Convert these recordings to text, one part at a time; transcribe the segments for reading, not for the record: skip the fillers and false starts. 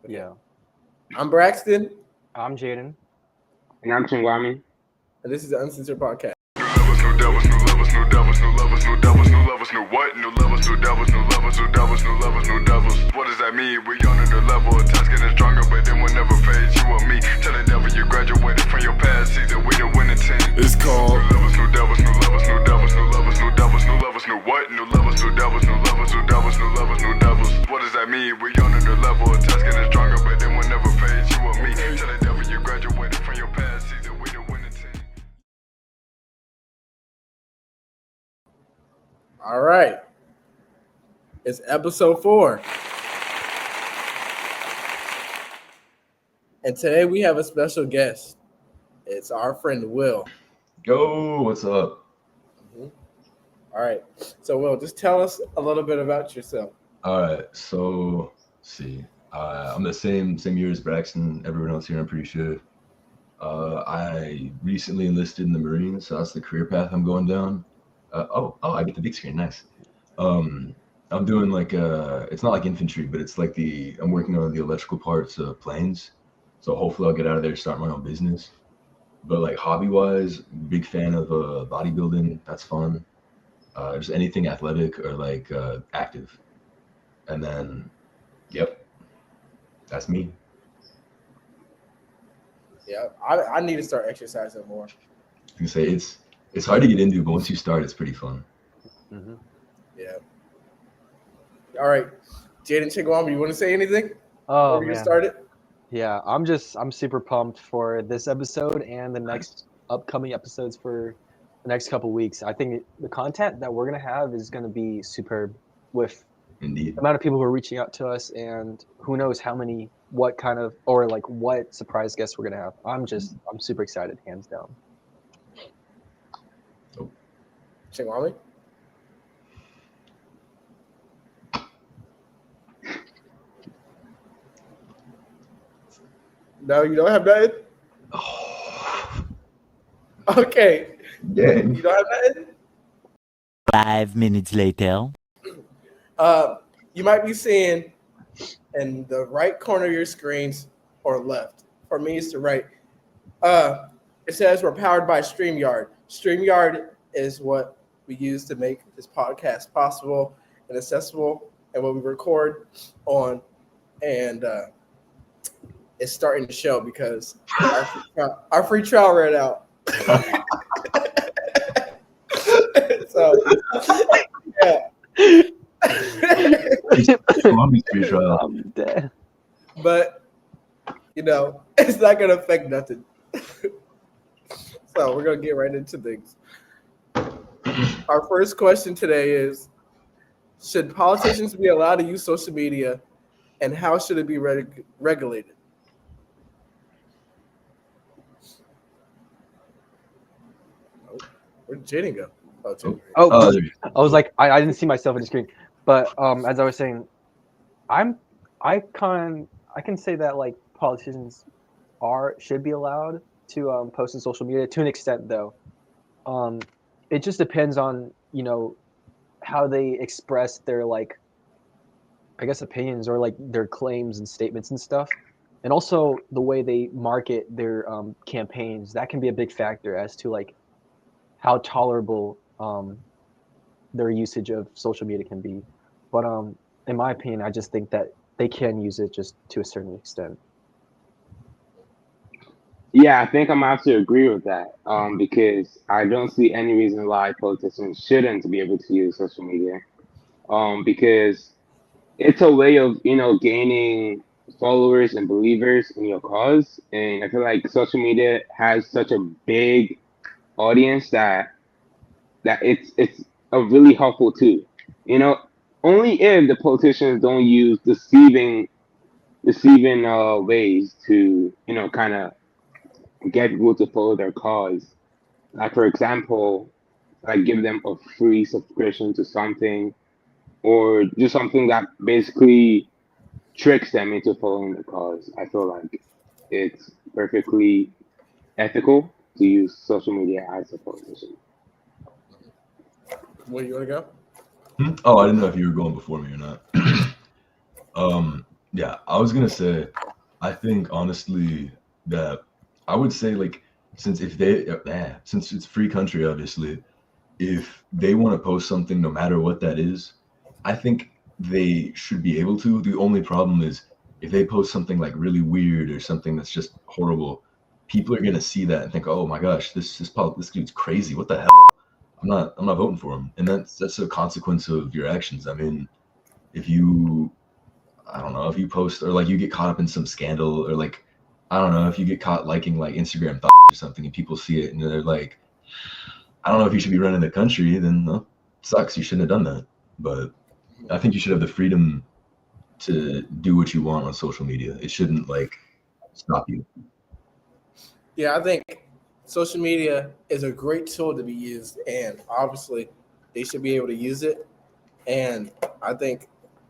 Yeah. I'm Braxton, I'm Jaden. And I'm Chingwami. and this is the Uncensored Podcast. New devils, new lovers, new devils, new lovers, new devils, new lovers, new what? New lovers, new devils, new lovers, new devils, new lovers, new devils. What does that mean? We on the level, task getting stronger, but then we'll never fade. You or me, tell the devil you graduated from your past season. We the winning team. It's called new lovers, new devils, new lovers, new devils, new lovers, new devils, new lovers, new what? New lovers, new devils, new lovers, new devils, new lovers, new devils. What does that mean? We on the level, task getting stronger, but then we'll never fade. You or me, tell the devil you graduated from your past season. We the winning team. All right. It's episode 4. And today we have a special guest. It's our friend Will. Yo, what's up? All right. So, Will, just tell us a little bit about yourself. All right, so let's see. I'm the same year as Braxton. Everyone else here, I'm pretty sure. I recently enlisted in the Marines, so that's the career path I'm going down. I get the big screen, nice. I'm doing like it's not like infantry, but it's like I'm working on the electrical parts of planes. So hopefully I'll get out of there, start my own business. But like hobby-wise, big fan of bodybuilding. That's fun. Just anything athletic or like active. And then, yep, that's me. Yeah, I need to start exercising more. I can say it's hard to get into, but once you start, it's pretty fun. Mm-hmm. Yeah. All right. Jaden Chingwami, you want to say anything Oh before you man. started? Yeah, I'm super pumped for this episode and the next upcoming episodes for the next couple weeks. I think the content that we're gonna have is gonna be superb with Indeed. the amount of people who are reaching out to us, and who knows what kind of, or like what surprise guests we're gonna have. I'm super excited, hands down. Chingwami? No, you don't have nothing? Oh, Okay. dang. You don't have nothing? 5 minutes later. You might be seeing in the right corner of your screens or left. For me, it's the right. It says we're powered by StreamYard. StreamYard is what we use to make this podcast possible and accessible, and what we record on. And it's starting to show because our free trial ran out. So, yeah. Columbus free trial. I'm dead. But, it's not going to affect nothing. So we're going to get right into things. Our first question today is, should politicians be allowed to use social media, and how should it be regulated? Where'd Jaden go? Oh, Jaden. Oh, there you go. I was like, I didn't see myself in the screen, but as I was saying, I can say that like politicians should be allowed to post on social media to an extent, though. It just depends on how they express their like, I guess, opinions or like their claims and statements and stuff, and also the way they market their campaigns. That can be a big factor as to like how tolerable their usage of social media can be. But in my opinion, I just think that they can use it just to a certain extent. Yeah, I think I'm have to agree with that. Because I don't see any reason why politicians shouldn't be able to use social media. Because it's a way of gaining followers and believers in your cause, and I feel like social media has such a big audience that it's a really helpful tool. Only if the politicians don't use deceiving ways to kind of get people to follow their cause. Like, for example, like give them a free subscription to something, or just something that basically tricks them into following the cause. I feel like it's perfectly ethical to use social media as a politician. Where you want to go? Oh, I didn't know if you were going before me or not. Yeah, I was gonna say, I think honestly that I would say like since it's free country, obviously, if they want to post something, no matter what that is, I think they should be able to. The only problem is if they post something like really weird or something that's just horrible, people are gonna see that and think, oh my gosh, this dude's crazy. What the hell? I'm not voting for him, and that's a consequence of your actions. I mean, if you I don't know if you post or like you get caught up in some scandal or like I don't know if you get caught liking like Instagram thoughts or something and people see it and they're like, I don't know if you should be running the country, then sucks. You shouldn't have done that. But I think you should have the freedom to do what you want on social media. It shouldn't like stop you. Yeah, I think social media is a great tool to be used, and obviously they should be able to use it. And I think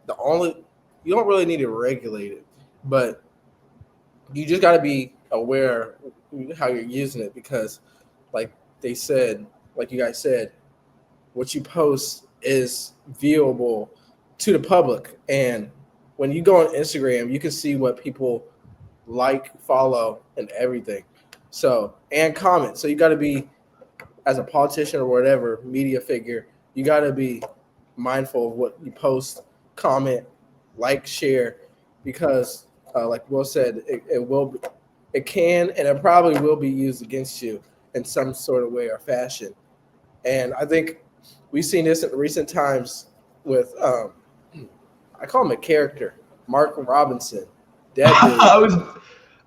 you don't really need to regulate it, but you just got to be aware how you're using it because, like they said, like you guys said, what you post is viewable to the public. And when you go on Instagram, you can see what people like, follow, and everything. So, and comment. So you got to be, as a politician or whatever, media figure, you got to be mindful of what you post, comment, like, share, because like Will said, it can and it probably will be used against you in some sort of way or fashion. And I think we've seen this in recent times with I call him a character, Mark Robinson. That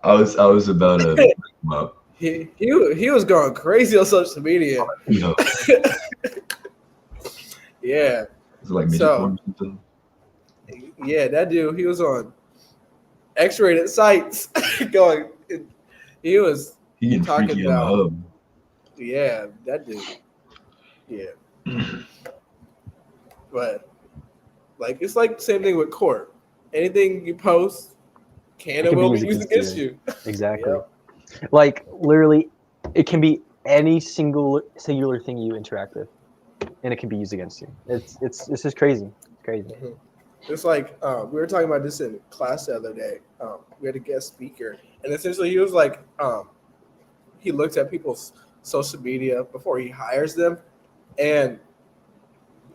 I was about to bring him up. he was going crazy on social media. You know, Yeah. it's like midget So- porn or something. Yeah, that dude, he was on X-rated sites going. He was, He getting talking freaky on the about- hub. yeah, that dude. Yeah. But like it's like the same thing with court. Anything you post can and will be used against you. Exactly. Like literally, it can be any singular thing you interact with, and it can be used against you. It's just crazy. It's crazy. It's like we were talking about this in class the other day. We had a guest speaker, and essentially he was like, he looks at people's social media before he hires them, and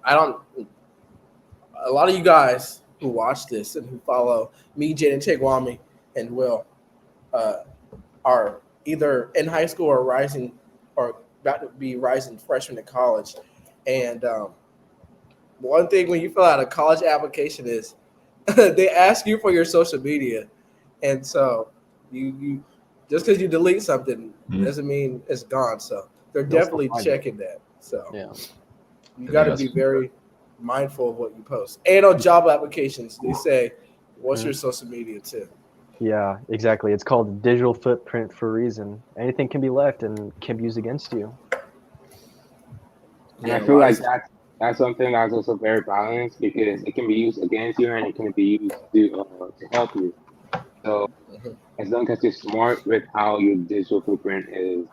a lot of you guys who watch this and who follow me, Jaden Chegwami, and Will are either in high school or rising or about to be rising freshmen in college. And one thing when you fill out a college application is they ask you for your social media. And so you just because you delete something doesn't mean it's gone. So they're They'll still definitely find it. checking that. So Yeah. you got to be very mindful of what you post. And on job applications, they say, what's your social media too? Yeah, exactly. It's called digital footprint for a reason. Anything can be left and can be used against you. And I feel like that's something that's also very balanced because it can be used against you and it can be used to help you. So as long as you're smart with how your digital footprint is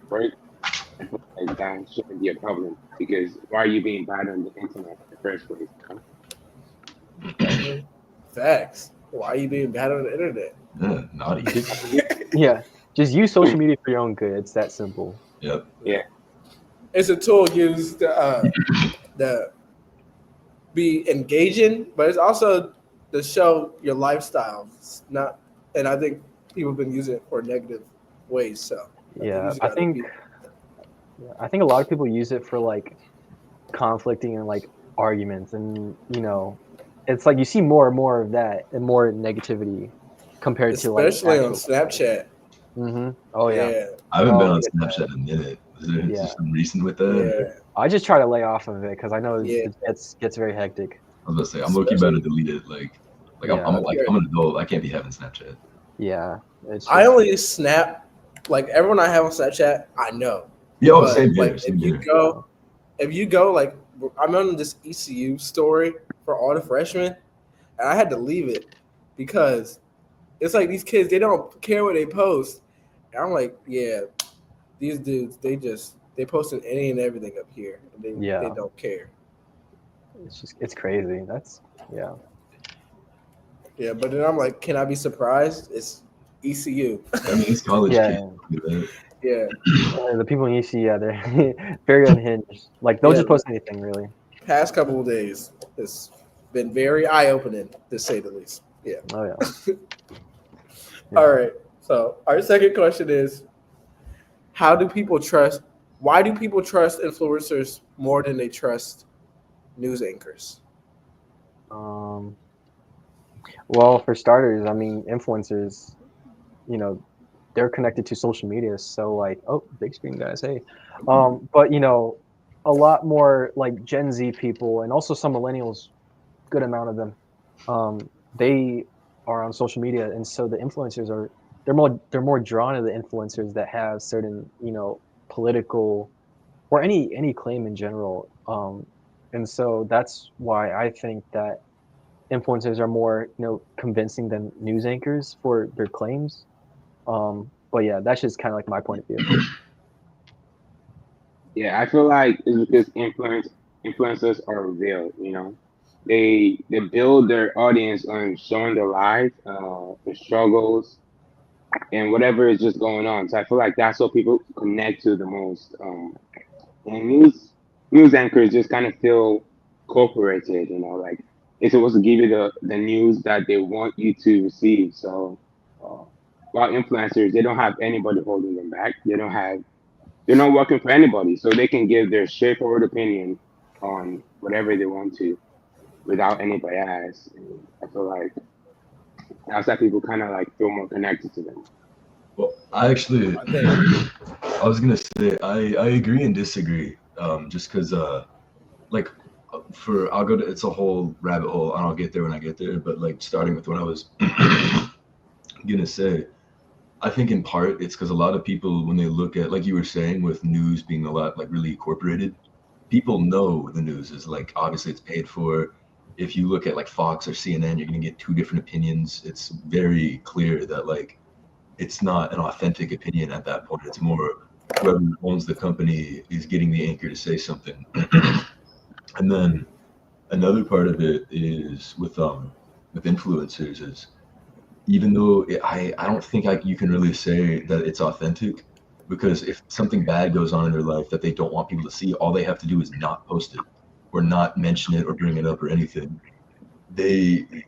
worked, I feel like that shouldn't be a problem because why are you being bad on the internet in the first place? Facts. Why are you being bad on the internet? Yeah, naughty. Yeah, just use social media for your own good. It's that simple. Yep. It's a tool used to be engaging, but it's also to show your lifestyle. It's not, and I think people have been using it for negative ways. So Yeah, these I gotta think be- I think a lot of people use it for like conflicting and like arguments, and it's like you see more and more of that and more negativity compared to like especially on Snapchat. Oh yeah. Yeah. I haven't been Oh, on yeah. Snapchat in a minute. Is there Yeah. something recent with that? Yeah. I just try to lay off of it because I know Yeah. it gets very hectic. I was about to say I'm low-key about to delete it. Like Yeah. I'm an adult. I can't be having Snapchat. Yeah, it's I just- only snap like everyone I have on Snapchat. I know. Yo, But, same here. like, Same if you here. go like I'm on this ECU story for all the freshmen, and I had to leave it because it's like these kids, they don't care what they post. And I'm like, yeah, these dudes, they posting any and everything up here. And they don't care. it's crazy. Yeah. Yeah, but then I'm like, can I be surprised? It's ECU. I mean, it's college Yeah. kids. Do that. Yeah, The people in UC, yeah, they're very unhinged. Like they'll Yeah, just post anything, really. past couple of days, it's been very eye opening to say the least. Yeah. Oh yeah. Yeah. All right. So our second question is, how do people trust? Why do people trust influencers more than they trust news anchors? Well, for starters, I mean, influencers, you know, they're connected to social media. So like, oh, big screen guys, hey. But you know, a lot more like Gen Z people and also some millennials, good amount of them, they are on social media, and so the influencers are they're more drawn to the influencers that have certain political or any claim in general. And so that's why I think that influencers are more convincing than news anchors for their claims. But yeah, that's just kind of like my point of view. Yeah, I feel like it's because influencers are real. They build their audience on showing their life, the struggles, and whatever is just going on. So I feel like that's what people connect to the most. And news anchors just kind of feel corporated. Like it's supposed to give you the news that they want you to receive. So uh, while influencers, they don't have anybody holding them back. They're not working for anybody, so they can give their straightforward opinion on whatever they want to without any bias. And I feel like that's why people kind of like feel more connected to them. Well, I was gonna say I agree and disagree. Just because like I'll go to it's a whole rabbit hole and I'll get there when I get there. But like starting with what I was gonna say, I think in part it's because a lot of people, when they look at, like you were saying, with news being a lot like really incorporated, people know the news is like obviously it's paid for. If you look at like Fox or CNN, you're gonna get two different opinions. It's very clear that like it's not an authentic opinion at that point. It's more whoever owns the company is getting the anchor to say something. And then another part of it is with influencers is, even though I don't think you can really say that it's authentic, because if something bad goes on in their life that they don't want people to see, all they have to do is not post it or not mention it or bring it up or anything.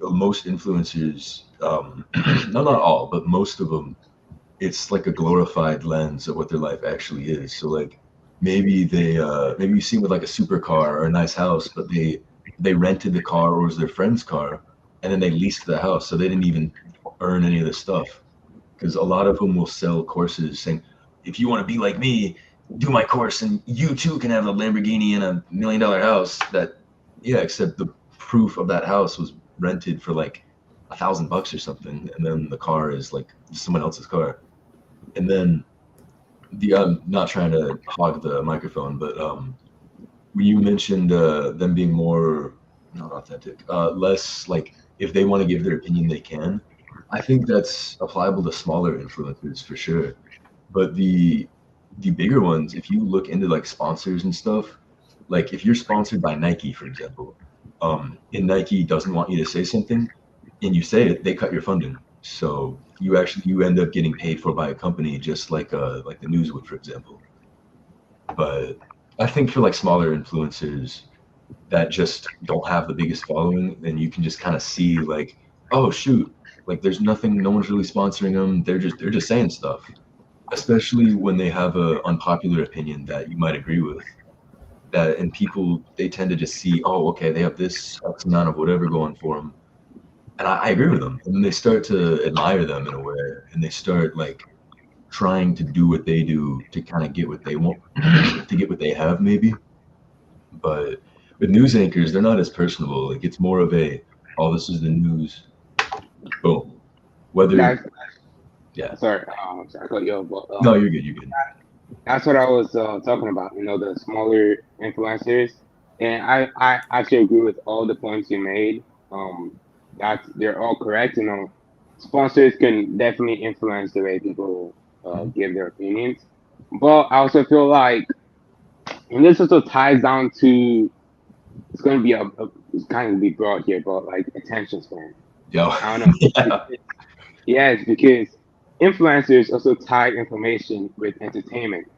Most influencers, not all, but most of them, it's like a glorified lens of what their life actually is. So like maybe you see them with like a supercar or a nice house, but they rented the car or it was their friend's car, and then they leased the house, so they didn't even earn any of the stuff. Because a lot of them will sell courses saying, if you want to be like me, do my course and you too can have a Lamborghini and $1 million house. Except the proof of that house was rented for like $1,000 or something, and then the car is like someone else's car. And then I'm not trying to hog the microphone, but when you mentioned them being more not authentic, less like if they want to give their opinion, they can. I think that's applicable to smaller influencers for sure. But the bigger ones, if you look into like sponsors and stuff, like if you're sponsored by Nike, for example, and Nike doesn't want you to say something, and you say it, they cut your funding. So you end up getting paid for by a company, just like the news would, for example. But I think for like smaller influencers that just don't have the biggest following, then you can just kind of see like, oh shoot, like there's nothing, no one's really sponsoring them. They're just saying stuff, especially when they have a unpopular opinion that you might agree with. And people, they tend to just see, oh, okay, they have this X amount of whatever going for them, and I agree with them. And then they start to admire them in a way, and they start like trying to do what they do to kind of get what they want, to get what they have maybe. But with news anchors, they're not as personable. Like it's more of a, oh, this is the news. Boom. Yeah. Sorry, I cut you off, but No, you're good. You're good. that's what I was talking about. The smaller influencers, and I actually agree with all the points you made. That they're all correct. Sponsors can definitely influence the way people give their opinions, but I also feel like, and this also ties down to, it's going to be it's kind of be broad here, but like attention span. Yo. I don't know. Yeah. Yes, because influencers also tie information with entertainment.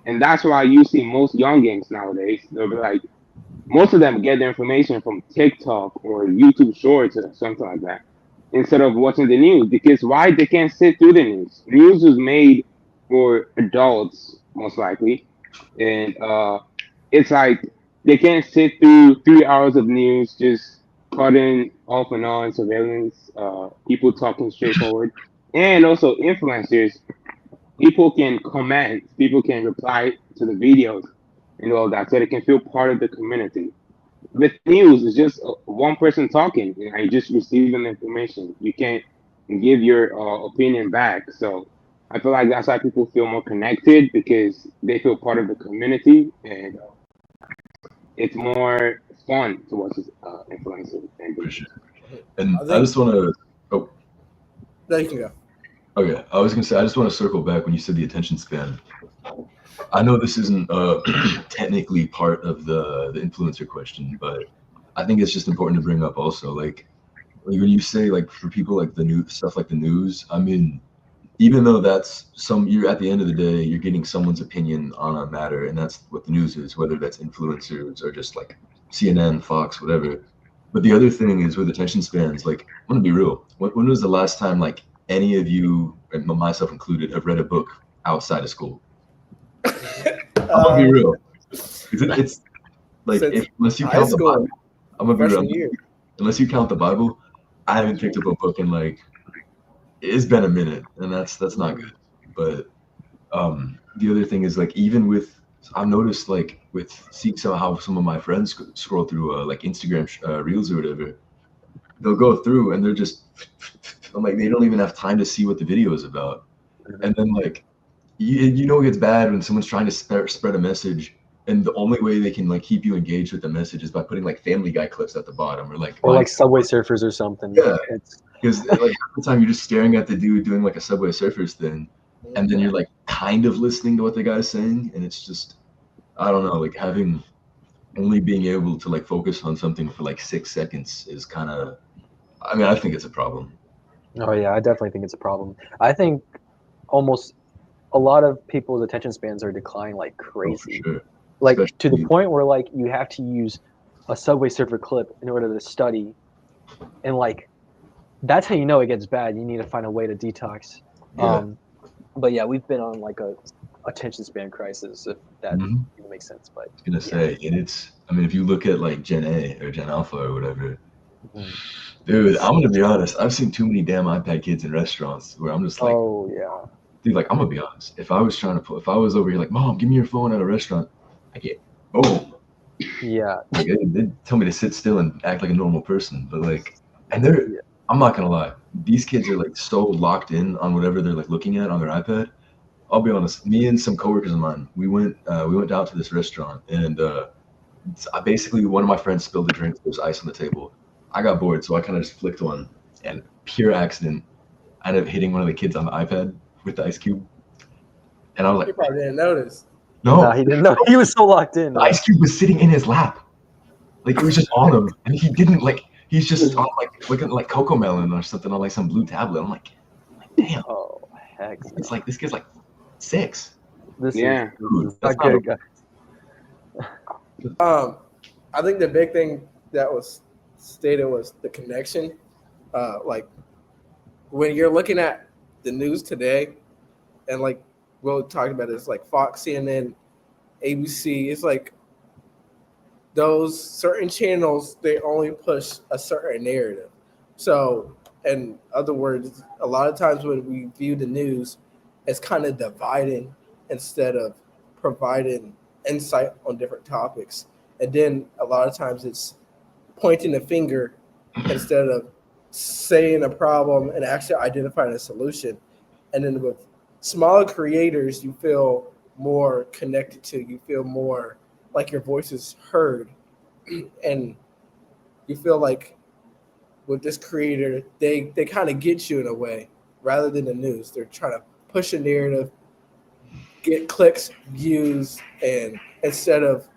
And that's why you see most youngins nowadays, they'll be like, most of them get their information from TikTok or YouTube Shorts or something like that instead of watching the news. Because why? They can't sit through the news. News was made for adults, most likely. And it's like they can't sit through 3 hours of news just cutting off and on surveillance, people talking straightforward. And also influencers, people can comment, people can reply to the videos and all that, so they can feel part of the community. With news, it's just one person talking, and you just receiving the information. You can't give your opinion back. So I feel like that's why people feel more connected because they feel part of the community, and it's more fun to watch influencers. For sure. And I I think- just want to. Oh, There you can go. okay. I was gonna say I just want to circle back when you said the attention span. I know this isn't technically part of the influencer question, but I think it's just important to bring up also. Like when you say like for people like the new stuff like the news, I mean, even though that's you're at the end of the day, you're getting someone's opinion on a matter, and that's what the news is, whether that's influencers or just like CNN, Fox, whatever. But the other thing is with attention spans, like I'm gonna be real. When was the last time like any of you, and myself included, have read a book outside of school? I'm gonna be real. It's like unless you high count the school, Bible, I'm gonna be real. freshman year. Unless you count the Bible, I haven't picked up a book in like it's been a minute, and that's not good. But the other thing is like even with I've noticed like with seeing how some of my friends scroll through like Instagram reels or whatever, they'll go through and they're just I'm like they don't even have time to see what the video is about, and then like you know it gets bad when someone's trying to spread a message. And the only way they can like keep you engaged with the message is by putting like Family Guy clips at the bottom or like Subway Surfers or something. Yeah. Because like half the time you're just staring at the dude doing like a Subway Surfers thing, and then you're like kind of listening to what the guy's saying, and it's just I don't know, like only being able to like focus on something for like 6 seconds is kind of I mean I think it's a problem. Oh yeah, I definitely think it's a problem. I think almost a lot of people's attention spans are declining like crazy. Oh, for sure. Like Especially to the point where like you have to use a Subway Surfer clip in order to study, and like that's how you know it gets bad. You need to find a way to detox. Yeah. But yeah, we've been on like a attention span crisis, if that Mhm. even makes sense. But I was gonna say, and it's I mean if you look at like Gen A or Gen Alpha or whatever, dude, I'm gonna be honest. I've seen too many damn iPad kids in restaurants where I'm just like, oh yeah, dude, like I'm gonna be honest. If I was over here like, Mom, give me your phone at a restaurant, I get yeah, like they'd tell me to sit still and act like a normal person. But like, and I'm not gonna lie, these kids are like so locked in on whatever they're like looking at on their iPad. I'll be honest. Me and some coworkers of mine, we went out to this restaurant, and basically one of my friends spilled a drink. There was ice on the table. I got bored, so I kind of just flicked one, and pure accident, I ended up hitting one of the kids on the iPad with the ice cube, and I was You like, probably didn't notice. no, he didn't know. He was so locked in. the ice cube was sitting in his lap, like it was just on him, and he didn't like. He's just on like looking like Coco Melon or something on like some blue tablet. I'm like damn. Oh heck, It's like this kid's like 6. this Yeah. Dude, is that's not not good. I think the big thing that was stated was the connection. Like when you're looking at the news today, and like Will talked about, it's like Fox, CNN, ABC. It's like those certain channels, they only push a certain narrative. So, in other words, a lot of times when we view the news, it's kind of dividing instead of providing insight on different topics. And then a lot of times it's pointing a finger instead of saying a problem and actually identifying a solution. And then with smaller creators, you feel more connected to, you feel more like your voice is heard. And you feel like with this creator, they kind of get you in a way rather than the news. They're trying to push a narrative, get clicks, views, and instead of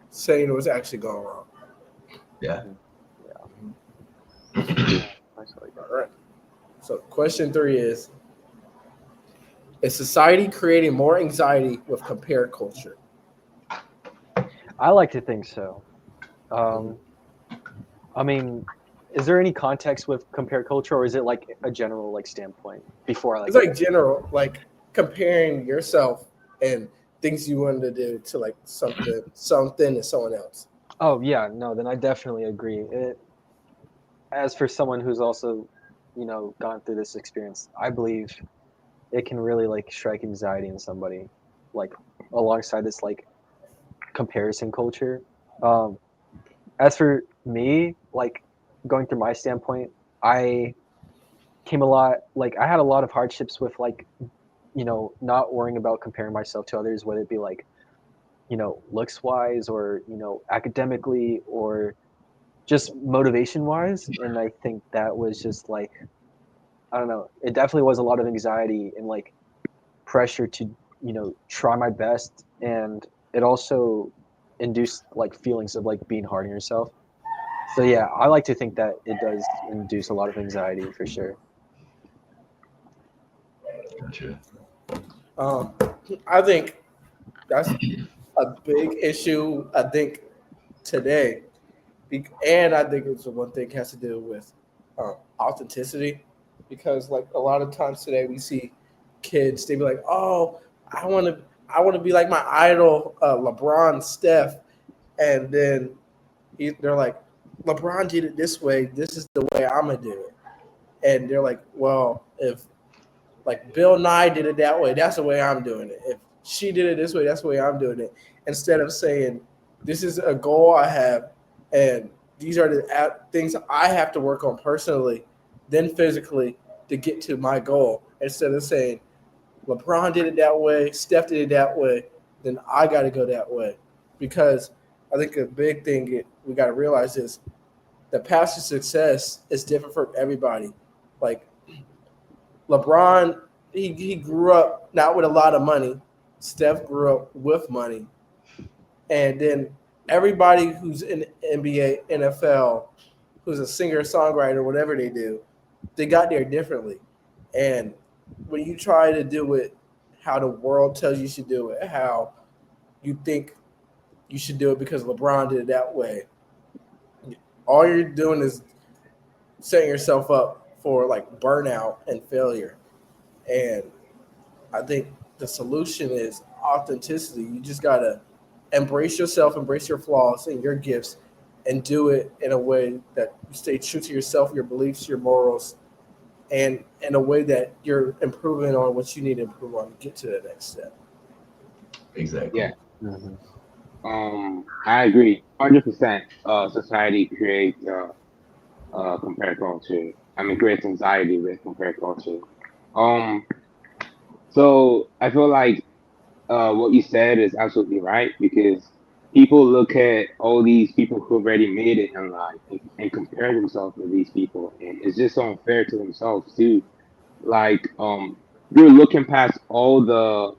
saying what's actually going wrong. Yeah. So like that. All right. So question 3 is society creating more anxiety with compare culture? I like to think so. I mean, is there any context with compare culture, or is it like a general like standpoint before I like? It's like general, like comparing yourself and things you wanted to do to like something and someone else. Oh yeah, no, then I definitely agree. As for someone who's also, gone through this experience, I believe it can really like strike anxiety in somebody, like alongside this like comparison culture. Um, as for me, like going through my standpoint, I I had a lot of hardships with like, not worrying about comparing myself to others, whether it be like, looks wise or, academically or just motivation wise. And I think that was just like, I don't know, it definitely was a lot of anxiety and like pressure to, try my best. And it also induced like feelings of like being hard on yourself. So yeah, I like to think that it does induce a lot of anxiety for sure. Gotcha. I think that's a big issue. I think today, and I think it's one thing has to do with authenticity, because like a lot of times today we see kids, they be like, "Oh, I want to be like my idol, LeBron, Steph," and then they're like, "LeBron did it this way. This is the way I'm gonna do it," and they're like, "Well, if like Bill Nye did it that way, that's the way I'm doing it. If she did it this way, that's the way I'm doing it." Instead of saying, "This is a goal I have, and these are the things I have to work on personally, then physically to get to my goal." Instead of saying, "LeBron did it that way, Steph did it that way, then I got to go that way." Because I think a big thing we got to realize is the path to success is different for everybody. Like LeBron, he grew up not with a lot of money. Steph grew up with money. And then everybody who's in NBA, NFL, who's a singer, songwriter, whatever they do, they got there differently. And when you try to do it how the world tells you should do it, how you think you should do it because LeBron did it that way, all you're doing is setting yourself up for like burnout and failure. And I think the solution is authenticity. You just gotta embrace yourself, embrace your flaws and your gifts, and do it in a way that you stay true to yourself, your beliefs, your morals, and in a way that you're improving on what you need to improve on to get to the next step. Exactly. Yeah. Mm-hmm. I agree, 100%. Society creates compare culture. I mean, creates anxiety with compare culture. So I feel like what you said is absolutely right, because people look at all these people who already made it in life and compare themselves with these people, and it's just unfair to themselves too. Like you're looking past all the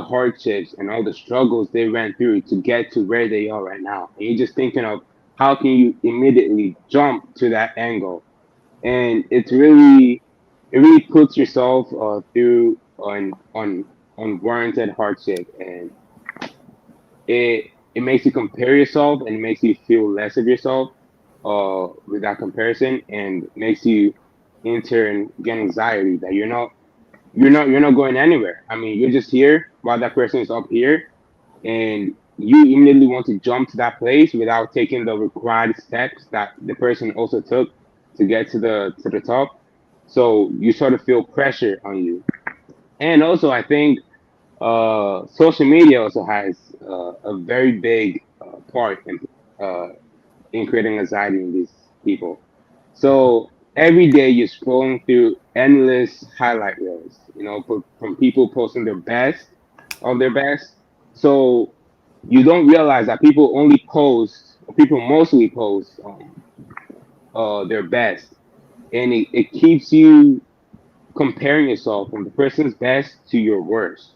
hardships and all the struggles they went through to get to where they are right now, and you're just thinking of how can you immediately jump to that angle, and it really puts yourself through on unwarranted hardship, and it makes you compare yourself and it makes you feel less of yourself with that comparison, and makes you in turn get anxiety that you're not going anywhere. I mean, you're just here while that person is up here, and you immediately want to jump to that place without taking the required steps that the person also took to get to the top. So you sort of feel pressure on you. And also, I think social media also has a very big part uh, in creating anxiety in these people. So every day you're scrolling through endless highlight reels, from people posting their best of their best. So you don't realize that people only post, or people mostly post their best, and it keeps you comparing yourself from the person's best to your worst,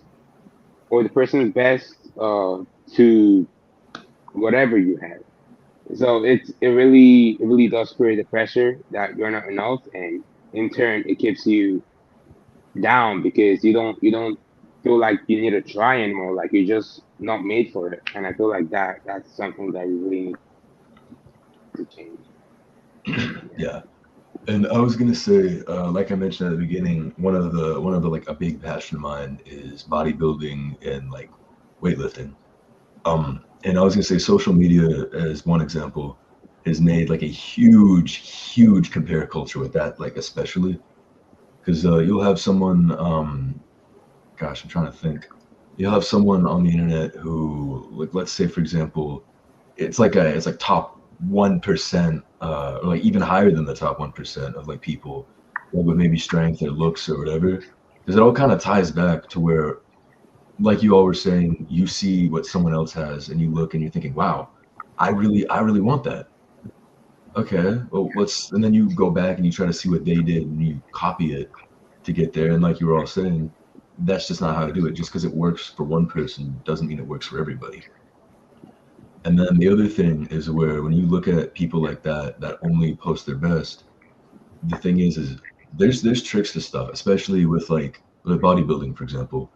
or the person's best to whatever you have. So it really does create the pressure that you're not enough, and in turn it keeps you down because you don't feel like you need to try anymore. Like you're just not made for it. And I feel like that's something that we really need to change. Yeah. And I was gonna say, like I mentioned at the beginning, one of the like a big passion of mine is bodybuilding and like weightlifting. And I was gonna say social media as one example has made like a huge compare culture with that, like especially because you'll have someone, gosh, I'm trying to think. You'll have someone on the internet who, like, let's say for example, it's like top 1%, or like even higher than the top 1% of like people, like with maybe strength or looks or whatever, because it all kind of ties back to where, like you all were saying, you see what someone else has and you look and you're thinking, wow, I really want that. Okay, well, and then you go back and you try to see what they did and you copy it to get there. And like you were all saying, that's just not how to do it. Just because it works for one person doesn't mean it works for everybody. And then the other thing is where when you look at people like that only post their best, the thing is there's tricks to stuff, especially with bodybuilding, for example.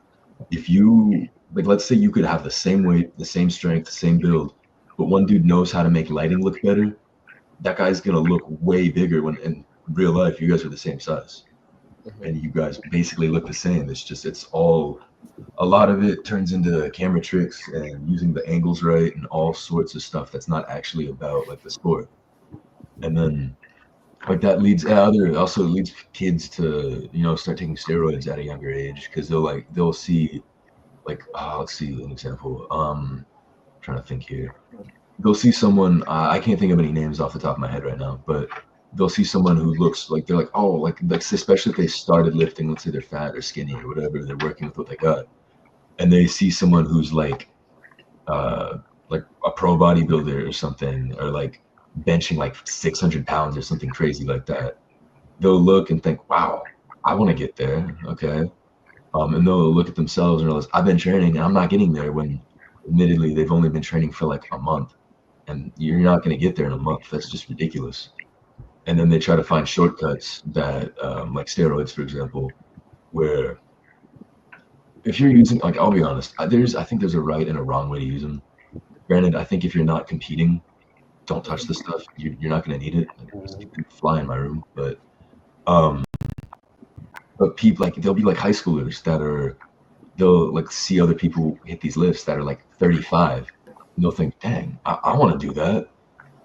If you like, let's say you could have the same weight, the same strength, the same build, but one dude knows how to make lighting look better, that guy's gonna look way bigger when in real life you guys are the same size and you guys basically look the same. It's all a lot of it turns into camera tricks and using the angles right and all sorts of stuff that's not actually about like the sport. And then like that leads also leads kids to start taking steroids at a younger age because they'll see like let's see an example. Trying to think here. They'll see someone, I can't think of any names off the top of my head right now, but they'll see someone who looks like they're like, oh, like especially if they started lifting, let's say they're fat or skinny or whatever, they're working with what they got, and they see someone who's like a pro bodybuilder or something, or like benching like 600 pounds or something crazy like that. They'll look and think, wow, I want to get there. Okay. And they'll look at themselves and realize I've been training and I'm not getting there when admittedly they've only been training for like a month, and you're not going to get there in a month. That's just ridiculous. And then they try to find shortcuts that, like steroids, for example, where if you're using, like, I'll be honest, I think there's a right and a wrong way to use them. Granted, I think if you're not competing, don't touch the stuff. You're not going to need it. You can fly in my room, um, but people like they'll be like high schoolers they'll like see other people hit these lifts that are like 35, and they'll think, dang, I want to do that.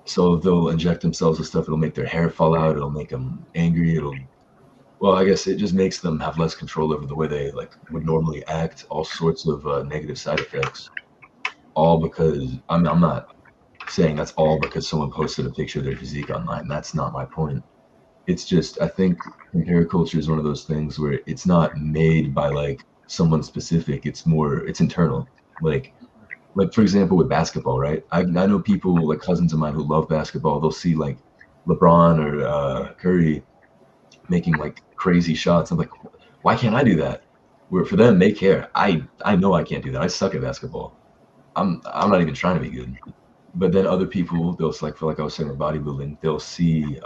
So they'll inject themselves with stuff. It'll make their hair fall out. It'll make them angry. Well, I guess it just makes them have less control over the way they like would normally act. All sorts of negative side effects. All because I'm not saying that's all because someone posted a picture of their physique online. That's not my point. It's just I think compare culture is one of those things where it's not made by like someone specific. It's internal. Like for example with basketball, right? I know people like cousins of mine who love basketball. They'll see like LeBron or Curry making like crazy shots. I'm like, why can't I do that? Where for them they care. I know I can't do that. I suck at basketball. I'm not even trying to be good. But then other people, they'll like for like I was saying with bodybuilding, they'll see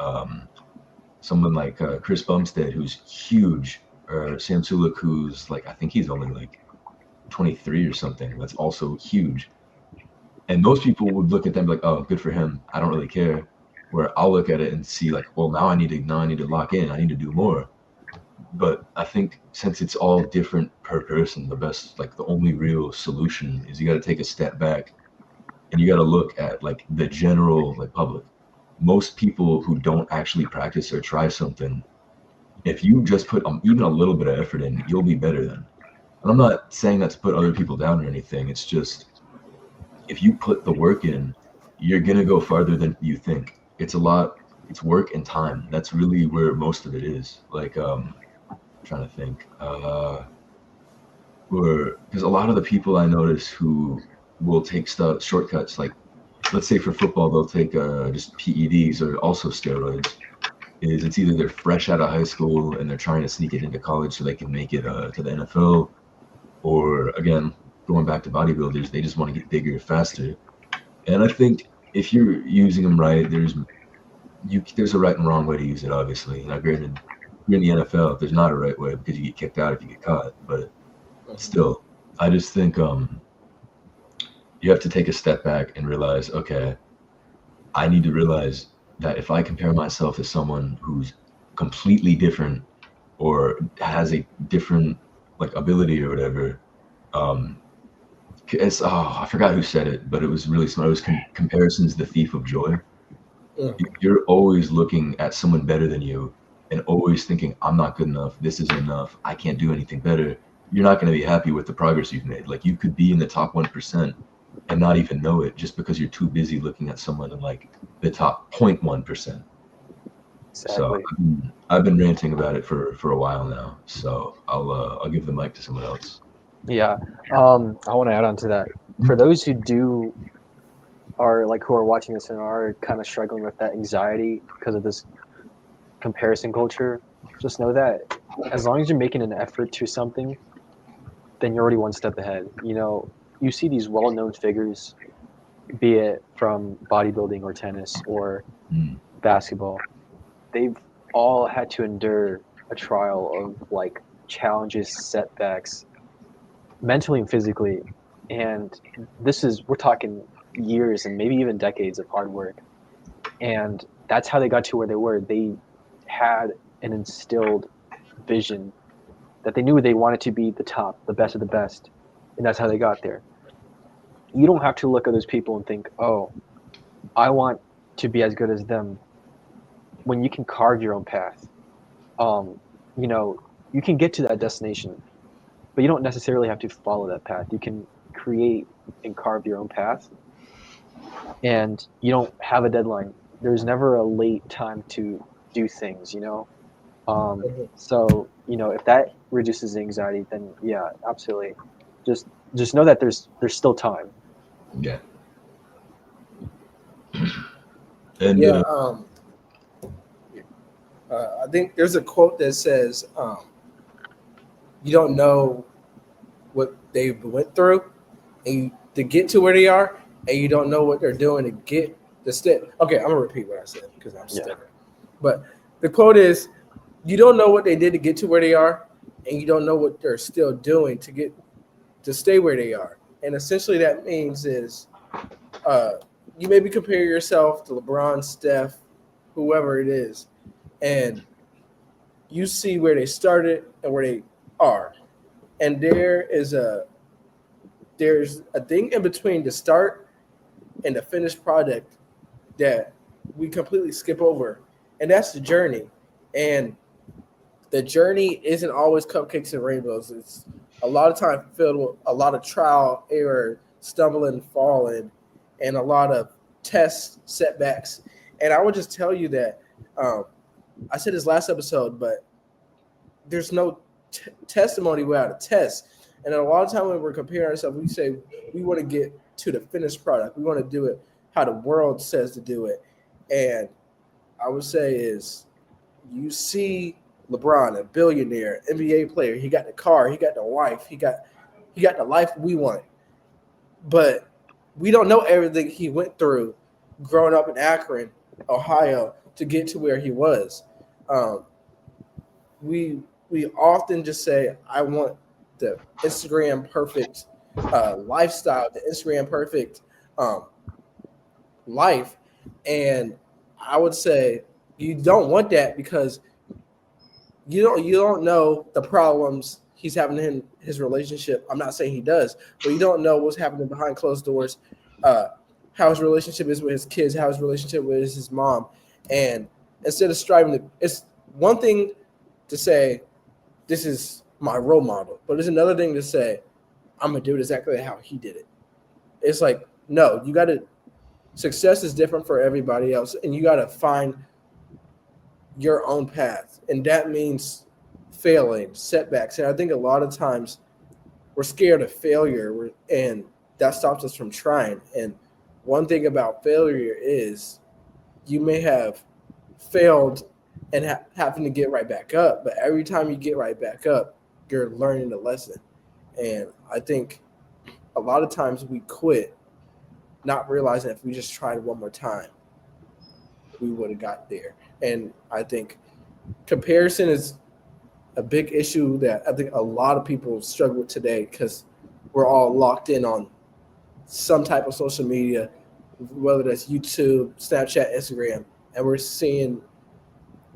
someone like Chris Bumstead who's huge, or Sam Sulek who's like I think he's only like 23 or something. That's also huge. And most people would look at them like, oh, good for him. I don't really care. Where I'll look at it and see like, well, now I need to lock in. I need to do more. But I think since it's all different per person, the only real solution is you got to take a step back and you got to look at like the general like public. Most people who don't actually practice or try something, if you just put even a little bit of effort in, you'll be better then. And I'm not saying that to put other people down or anything. It's just if you put the work in, you're gonna go farther than you think. It's work and time. That's really where most of it is. Like trying to think. Because a lot of the people I notice who will take shortcuts, like let's say for football, they'll take just PEDs or also steroids. It's either they're fresh out of high school and they're trying to sneak it into college so they can make it to the NFL, or again, going back to bodybuilders, they just want to get bigger faster. And I think if you're using them right, there's a right and wrong way to use it. Obviously, granted, you're in the NFL. There's not a right way because you get kicked out if you get caught. But still, I just think you have to take a step back and realize, okay, I need to realize that if I compare myself to someone who's completely different or has a different ability or whatever, I forgot who said it, but it was really smart. It was comparison's the thief of joy. You're always looking at someone better than you and always thinking, I'm not good enough. This isn't enough. I can't do anything better. You're not going to be happy with the progress you've made. Like, you could be in the top 1% and not even know it just because you're too busy looking at someone in the top 0.1%. Exactly. So I've been ranting about it for a while now. So I'll give the mic to someone else. Yeah. I want to add on to that. For those who are watching this and are kind of struggling with that anxiety because of this comparison culture, just know that as long as you're making an effort to something, then you're already one step ahead. You see these well-known figures, be it from bodybuilding or tennis or basketball, they've all had to endure a trial of challenges, setbacks, mentally and physically. And we're talking years and maybe even decades of hard work. And that's how they got to where they were. They had an instilled vision that they knew they wanted to be the top, the best of the best. And that's how they got there. You don't have to look at those people and think, oh, I want to be as good as them, when you can carve your own path. You can get to that destination, but you don't necessarily have to follow that path. You can create and carve your own path, and you don't have a deadline. There's never a late time to do things, So, if that reduces anxiety, then yeah, absolutely. Just know that there's still time. Yeah. And Yeah. I think there's a quote that says, "You don't know what they went through, and to get to where they are, and you don't know what they're doing to get the step." Okay, I'm gonna repeat what I said because I'm stuttering. But the quote is, "You don't know what they did to get to where they are, and you don't know what they're still doing to stay where they are." And essentially, that means is, you maybe compare yourself to LeBron, Steph, whoever it is, and you see where they started and where they are, and there's a thing in between the start and the finished product that we completely skip over, and that's the journey. And the journey isn't always cupcakes and rainbows. It's a lot of time filled with a lot of trial, error, stumbling, falling, and a lot of tests, setbacks. And I would just tell you that I said this last episode, but there's no testimony without a test. And a lot of time when we're comparing ourselves, we say we want to get to the finished product. We want to do it how the world says to do it. And I would say is, you see LeBron, a billionaire, NBA player. He got the car, he got the wife, he got the life we want. But we don't know everything he went through growing up in Akron, Ohio, to get to where he was. We often just say, I want the Instagram perfect lifestyle, the Instagram perfect life. And I would say you don't want that because you don't know the problems he's having in his relationship. I'm not saying he does, but you don't know what's happening behind closed doors, how his relationship is with his kids, how his relationship with his mom. And instead of striving it's one thing to say, this is my role model, but it's another thing to say, I'm going to do it exactly how he did it. It's like, no, success is different for everybody else, and you got to find your own path. And that means failing, setbacks. And I think a lot of times we're scared of failure, and that stops us from trying. And one thing about failure is you may have failed and having to get right back up, but every time you get right back up, you're learning the lesson. And I think a lot of times we quit not realizing if we just tried one more time, we would have got there. And I think comparison is a big issue that I think a lot of people struggle with today because we're all locked in on some type of social media, whether that's YouTube, Snapchat, Instagram, and we're seeing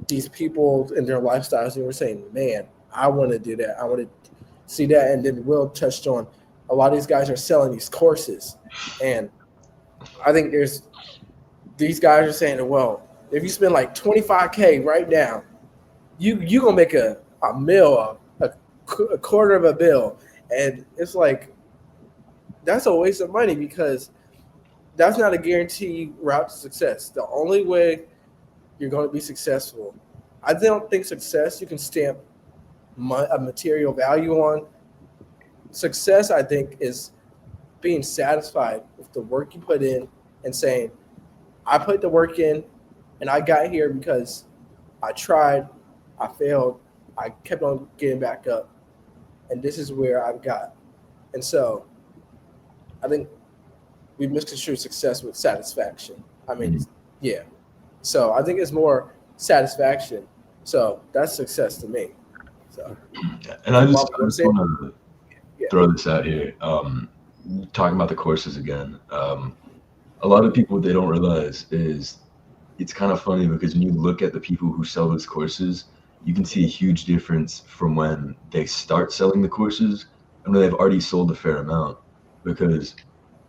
these people in their lifestyles and we're saying, man, I want to do that. I want to see that. And then Will touched on a lot of these guys are selling these courses. And I think these guys are saying, well, if you spend like $25K right now, you gonna make a meal, a quarter of a bill. And it's like, that's a waste of money because that's not a guaranteed route to success. The only way you're going to be successful, I don't think success you can stamp a material value on. Success, I think, is being satisfied with the work you put in and saying, I put the work in and I got here because I tried, I failed, I kept on getting back up, and this is where I've got. And so I think we misconstrue success with satisfaction. I mean, yeah. So I think it's more satisfaction. So that's success to me. So, and I just want to throw this out here. Talking about the courses again. A lot of people, they don't realize is it's kind of funny because when you look at the people who sell those courses, you can see a huge difference from when they start selling the courses and when they've already sold a fair amount. Because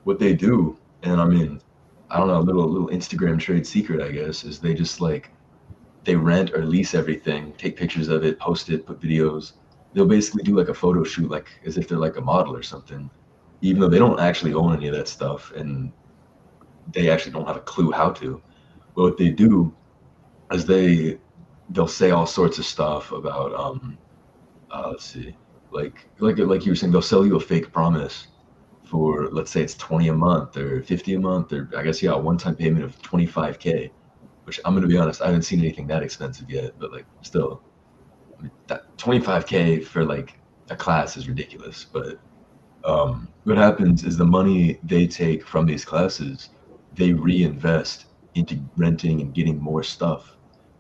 what they do, and I mean, I don't know, a little Instagram trade secret, I guess, is they just they rent or lease everything, take pictures of it, post it, put videos. They'll basically do like a photo shoot, like as if they're like a model or something, even though they don't actually own any of that stuff and they actually don't have a clue how to. But what they do is they'll say all sorts of stuff about let's see, like you were saying, they'll sell you a fake promise for, let's say it's 20 a month or 50 a month, or I guess, yeah, a one-time payment of 25K, which I'm going to be honest, I haven't seen anything that expensive yet, but like still, I mean, that 25K for like a class is ridiculous. But what happens is the money they take from these classes, they reinvest into renting and getting more stuff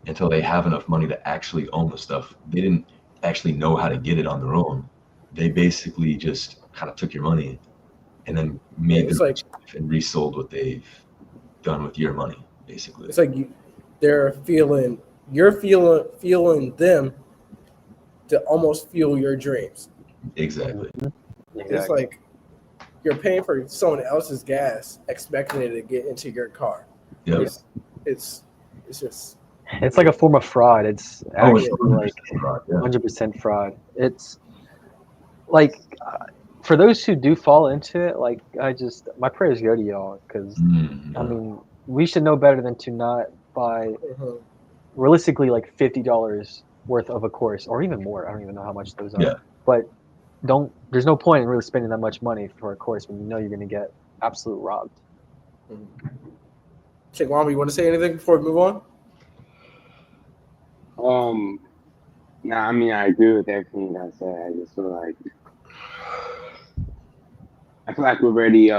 until they have enough money to actually own the stuff. They didn't actually know how to get it on their own. They basically just kind of took your money and then made it like, and resold what they've done with your money, basically. It's like you're feeling them to almost fuel your dreams. Exactly. It's like you're paying for someone else's gas, expecting it to get into your car. Yep. It's just. It's like a form of fraud. It's actually like fraud, yeah. 100% fraud. It's like for those who do fall into it, like my prayers go to y'all because I mean we should know better than to not buy realistically like $50 worth of a course or even more. I don't even know how much those are. Yeah. But there's no point in really spending that much money for a course when you know you're going to get absolute robbed. Chikwama, you want to say anything before we move on? No, I mean, I agree with everything that I said. I just feel like we've already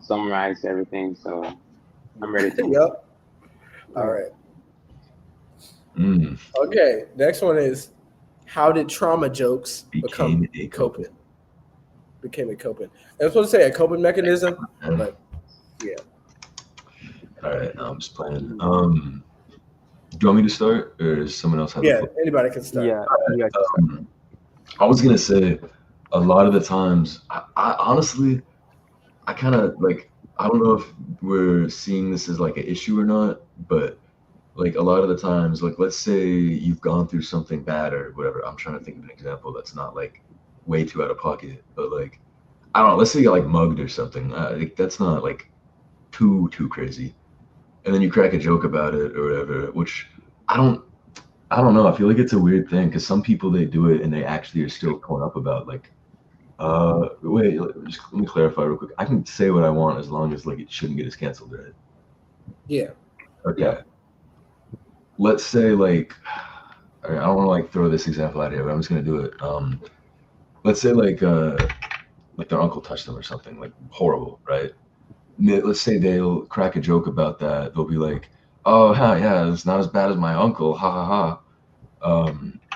summarized everything, so I'm ready to. Yep. All right. Okay. Next one is, how did trauma jokes become a coping? Became a coping. I was supposed to say a coping mechanism, but yeah. All right, I'm just playing. Do you want me to start, or does someone else have? Yeah, anybody can start. Yeah. I was gonna say, a lot of the times, I honestly, I kind of like, I don't know if we're seeing this as like an issue or not, but like a lot of the times, like let's say you've gone through something bad or whatever. I'm trying to think of an example that's not like way too out of pocket, but like, I don't know. Let's say you got like mugged or something. Like, that's not like too crazy. And then you crack a joke about it or whatever, which I don't know. I feel like it's a weird thing because some people, they do it and they actually are still torn up about like, wait, just let me clarify real quick. I can say what I want as long as like it shouldn't get us canceled, right? Yeah. Okay. Yeah. Let's say like, I don't want to like throw this example out here, but I'm just gonna do it. Let's say like their uncle touched them or something like horrible, right? let's say they'll crack a joke about that. They'll be like, "Oh, yeah, it's not as bad as my uncle." Ha ha ha.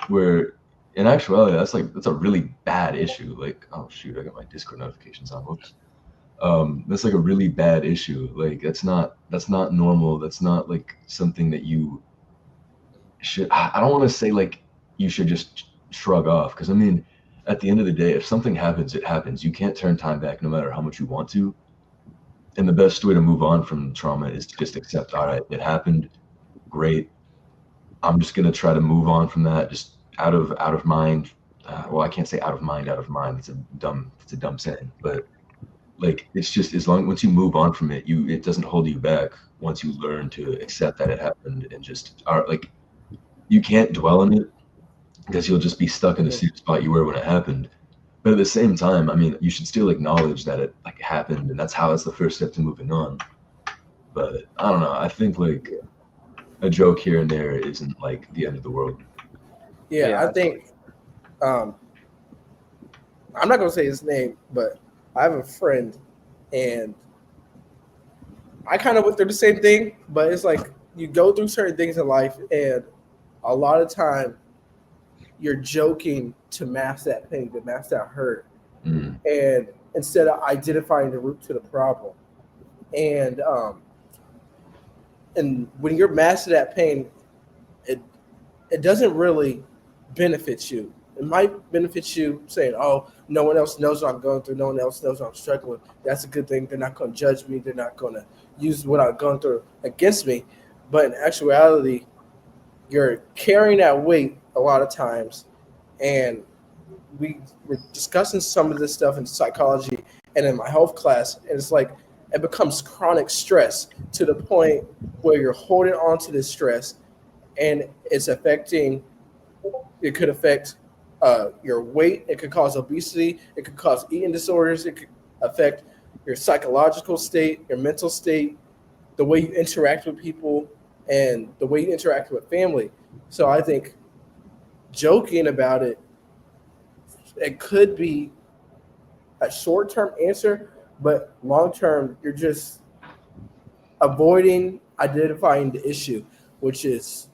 Where in actuality, that's a really bad issue. Like, oh shoot, I got my Discord notifications on. Whoops. That's like a really bad issue. Like, that's not normal. That's not like something that you should. I don't want to say like you should just shrug off, because I mean, at the end of the day, if something happens, it happens. You can't turn time back, no matter how much you want to. And the best way to move on from trauma is to just accept, all right, it happened. Great. I'm just gonna try to move on from that, just out of mind. Well, I can't say out of mind, out of mind. It's a dumb saying, but like, it's just, once you move on from it, it doesn't hold you back. Once you learn to accept that it happened, and just are like, you can't dwell on it, because you'll just be stuck in the same spot you were when it happened. But at the same time, I mean, you should still acknowledge that it like happened, and that's the first step to moving on. But I don't know. I think like a joke here and there isn't like the end of the world. Yeah, I think I'm not gonna say his name, but I have a friend, and I kind of went through the same thing. But it's like you go through certain things in life, and a lot of time you're joking to mask that pain, to mask that hurt, and instead of identifying the root to the problem. And when you're masking that pain, it doesn't really benefit you. It might benefit you saying, "Oh, no one else knows what I'm going through. No one else knows what I'm struggling with. That's a good thing. They're not going to judge me. They're not going to use what I've gone through against me." But in actuality, you're carrying that weight a lot of times. And we were discussing some of this stuff in psychology and in my health class, and it's like it becomes chronic stress to the point where you're holding on to this stress, and it could affect your weight. It could cause obesity. It could cause eating disorders. It could affect your psychological state, your mental state, the way you interact with people, and the way you interact with family. So I think joking about it could be a short-term answer, but long-term, you're just avoiding identifying the issue, which is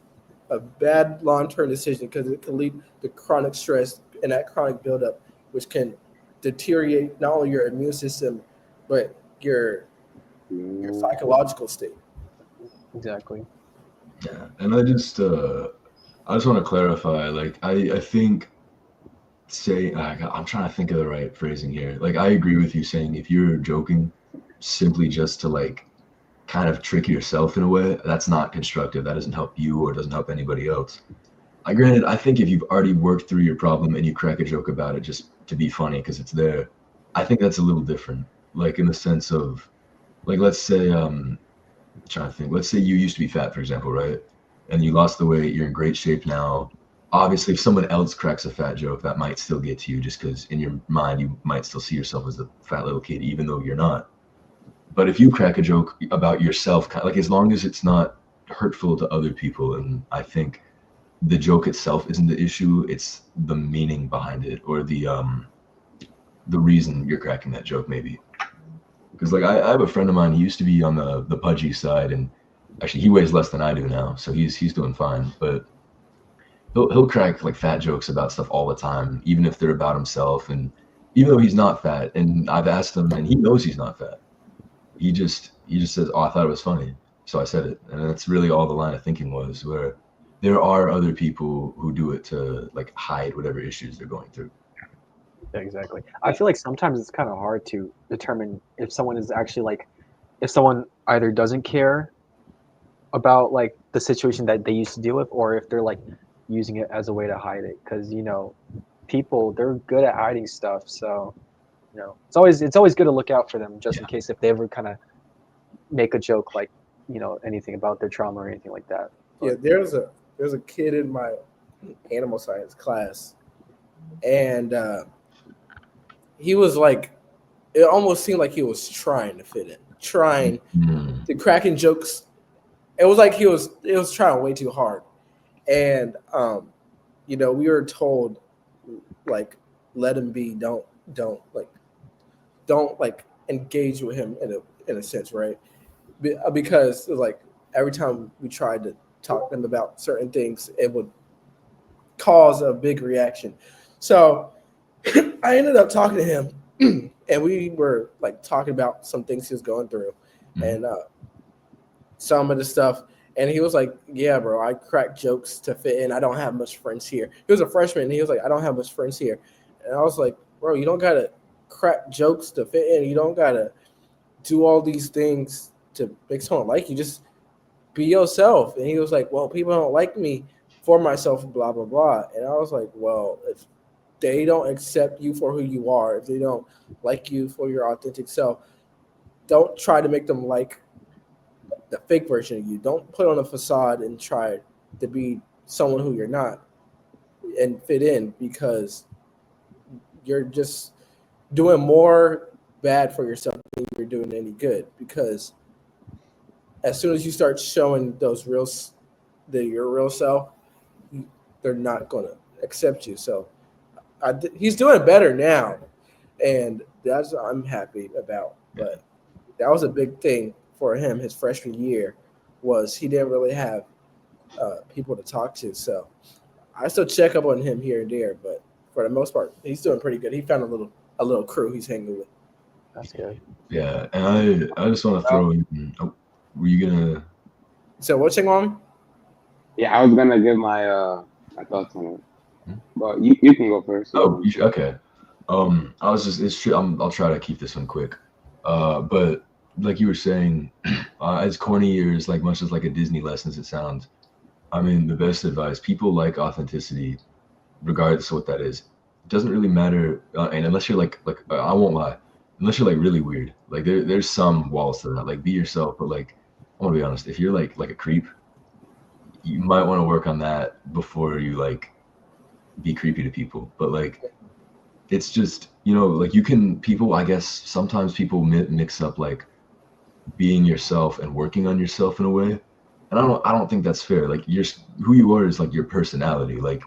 a bad long-term decision, because it can lead to chronic stress and that chronic buildup, which can deteriorate not only your immune system, but your psychological state. Exactly. Yeah, and I just want to clarify. Like, I think I'm trying to think of the right phrasing here. Like, I agree with you saying if you're joking simply just to like kind of trick yourself in a way, that's not constructive. That doesn't help you or doesn't help anybody else. Granted, I think if you've already worked through your problem and you crack a joke about it just to be funny because it's there, I think that's a little different. Like, in the sense of, like, let's say, I'm trying to think. Let's say you used to be fat, for example, right? And you lost the weight. You're in great shape now. Obviously, if someone else cracks a fat joke, that might still get to you, just because in your mind you might still see yourself as a fat little kid, even though you're not. But if you crack a joke about yourself, like, as long as it's not hurtful to other people, and I think the joke itself isn't the issue, it's the meaning behind it, or the reason you're cracking that joke, maybe. Because like I have a friend of mine, he used to be on the pudgy side, and actually he weighs less than I do now, so he's doing fine. But he'll crack like fat jokes about stuff all the time, even if they're about himself, and even though he's not fat. And I've asked him, and he knows he's not fat. He just says, "Oh, I thought it was funny, so I said it." And that's really all the line of thinking was, where there are other people who do it to like hide whatever issues they're going through. Yeah, exactly. I feel like sometimes it's kind of hard to determine if someone is actually like, if someone either doesn't care about like the situation that they used to deal with, or if they're like using it as a way to hide it. Because people, they're good at hiding stuff. So it's always good to look out for them, just in case if they ever kind of make a joke like anything about their trauma or anything like that. Yeah, there's a kid in my animal science class, and he was like, it almost seemed like he was trying to fit in, trying to cracking jokes. It was like he was trying way too hard. And we were told, like, let him be, don't engage with him in a sense, right? Because like every time we tried to talk to him about certain things, it would cause a big reaction. So I ended up talking to him, and we were like talking about some things he was going through, and some of the stuff. And he was like, "Yeah, bro, I crack jokes to fit in. I don't have much friends here." He was a freshman, and he was like, "I don't have much friends here," and I was like, "Bro, you don't gotta crack jokes to fit in. You don't gotta do all these things to make someone like you. Just be yourself." And he was like, "Well, people don't like me for myself, blah blah blah." And I was like, "Well, if they don't accept you for who you are, if they don't like you for your authentic self, don't try to make them like the fake version of you. Don't put on a facade and try to be someone who you're not and fit in, because you're just doing more bad for yourself than you're doing any good. Because as soon as you start showing those your real self, they're not going to accept you." So he's doing better now, and that's what I'm happy about. But that was a big thing for him his freshman year, was he didn't really have people to talk to. So I still check up on him here and there, but for the most part, he's doing pretty good. He found a little crew he's hanging with. That's good. Yeah, and I just want to throw in. Oh, were you gonna? So what's going on? Yeah, I was gonna give my thoughts on it, but you can go first. Oh, okay. I was just it's true. I'll try to keep this one quick. But like you were saying, as corny or as like much as like a Disney lesson as it sounds, I mean the best advice. People like authenticity, regardless of what that is. It doesn't really matter, and unless you're like I won't lie, unless you're like really weird, like there's some walls to that. Like be yourself, but like I want to be honest. If you're like a creep, you might want to work on that before you like be creepy to people. But like it's just like people, I guess sometimes people mix up like being yourself and working on yourself in a way, and I don't think that's fair. Like who you are is like your personality. Like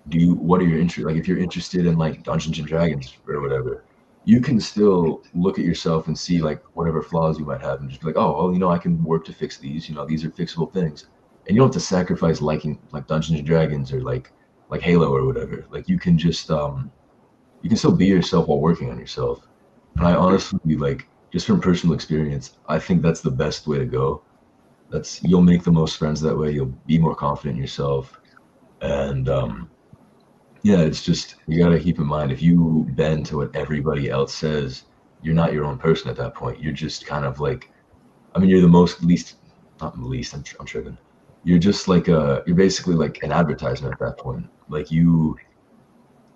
what are your interests? Like if you're interested in like Dungeons and Dragons or whatever, you can still look at yourself and see like whatever flaws you might have and just be like, oh well, I can work to fix these. These are fixable things, and you don't have to sacrifice liking like Dungeons and Dragons or like Halo or whatever. Like you can just you can still be yourself while working on yourself. And I honestly, like, just from personal experience, I think that's the best way to go. You'll make the most friends that way. You'll be more confident in yourself. And yeah, it's just, you got to keep in mind, if you bend to what everybody else says, you're not your own person at that point. You're just kind of like, I mean, you're not least, I'm tripping. You're just like you're basically like an advertisement at that point. Like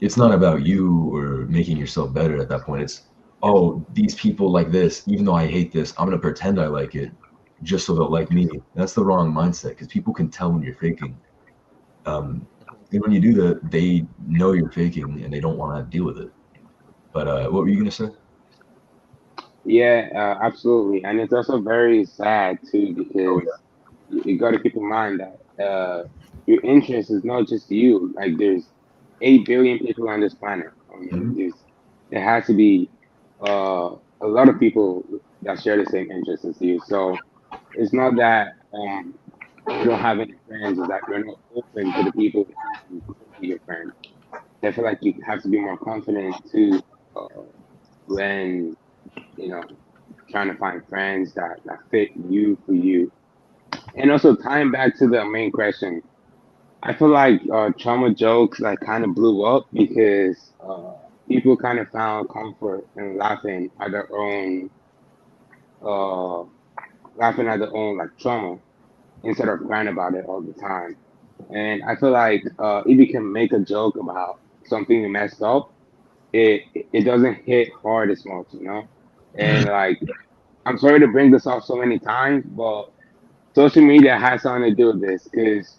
it's not about you or making yourself better at that point. It's, oh, these people like this, even though I hate this, I'm going to pretend I like it just so they'll like me. That's the wrong mindset, because people can tell when you're faking. And when you do that, they know you're faking and they don't want to deal with it. But what were you going to say? Yeah, absolutely, and it's also very sad too, because you got to keep in mind that your interest is not just you. Like there's 8 billion people on this planet. I mean, there has to be a lot of people that share the same interests as you. So it's not that you don't have any friends, it's that you're not open to the people who could be your friends. I feel like you have to be more confident too when trying to find friends that fit you for you. And also tying back to the main question, I feel like trauma jokes like kind of blew up because people kind of found comfort in uh, laughing at their own like trauma instead of crying about it all the time. And I feel like if you can make a joke about something you messed up, it doesn't hit hard as much. And like, I'm sorry to bring this up so many times, but social media has something to do with this because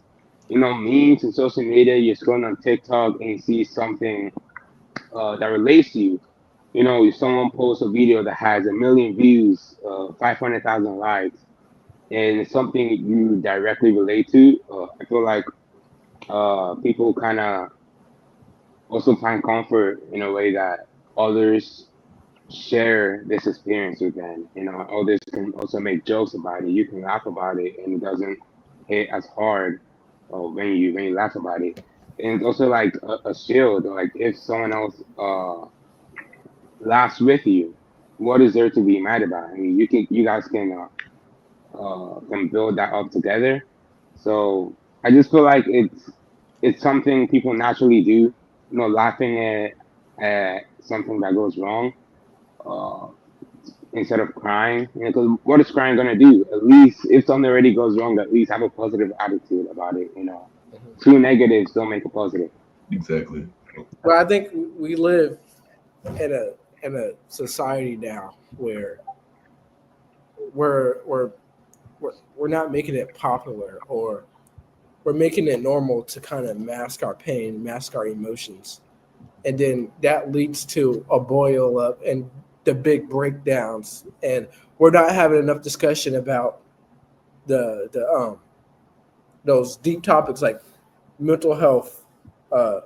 memes and social media, you're scrolling on TikTok and you see something that relates to you. If someone posts a video that has 1 million views, 500,000 likes, and it's something you directly relate to, I feel like people kind of also find comfort in a way that others share this experience with them. You know, others can also make jokes about it. You can laugh about it, and it doesn't hit as hard when you laugh about it. And it's also like a shield. Like if someone else laughs with you, what is there to be mad about? I mean, you guys can build that up together. So I just feel like it's something people naturally do. You know, laughing at something that goes wrong uh, instead of crying. You know, because what is crying gonna do? At least if something already goes wrong, at least have a positive attitude about it. You know, two negatives don't make a positive. Exactly. Well, I think we live in a society now where we're we're we're not making it popular, or we're making it normal to kind of mask our pain, mask our emotions, and then that leads to a boil up and the big breakdowns, and we're not having enough discussion about the those deep topics like mental health, uh,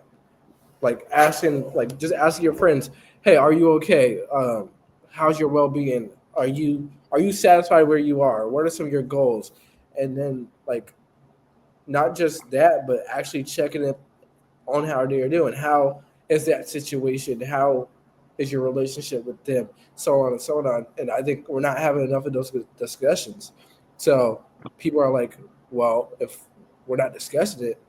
like asking, like just asking your friends, hey, are you okay? How's your well-being? Are you satisfied where you are? What are some of your goals? And then like not just that, but actually checking it on how they're doing. How is that situation? How is your relationship with them? So on and so on. And I think we're not having enough of those discussions. So people are like, well, if we're not discussing it,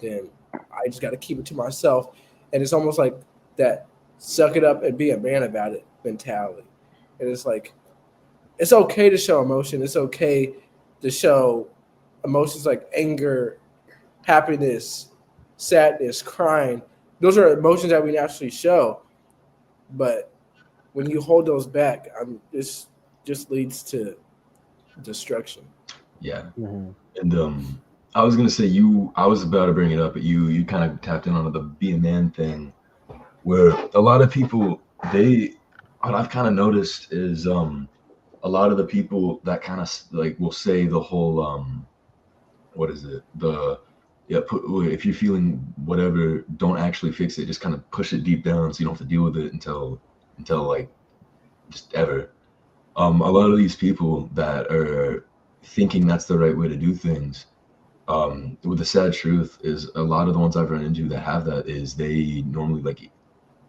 then I just got to keep it to myself. And it's almost like that suck it up and be a man about it mentality. And it's like, it's okay to show emotion. It's okay to show emotions like anger, happiness, sadness, crying. Those are emotions that we naturally show. But when you hold those back, this just leads to destruction. Yeah. Mhm. And I was gonna say I was about to bring it up, but you kind of tapped in on the be a man thing, where a lot of people what I've kind of noticed is a lot of the people that kind of like will say the whole what is it, the yeah if you're feeling whatever, don't actually fix it, just kind of push it deep down so you don't have to deal with it until like just ever. A lot of these people that are thinking that's the right way to do things, with the sad truth is a lot of the ones I've run into that have that is they normally like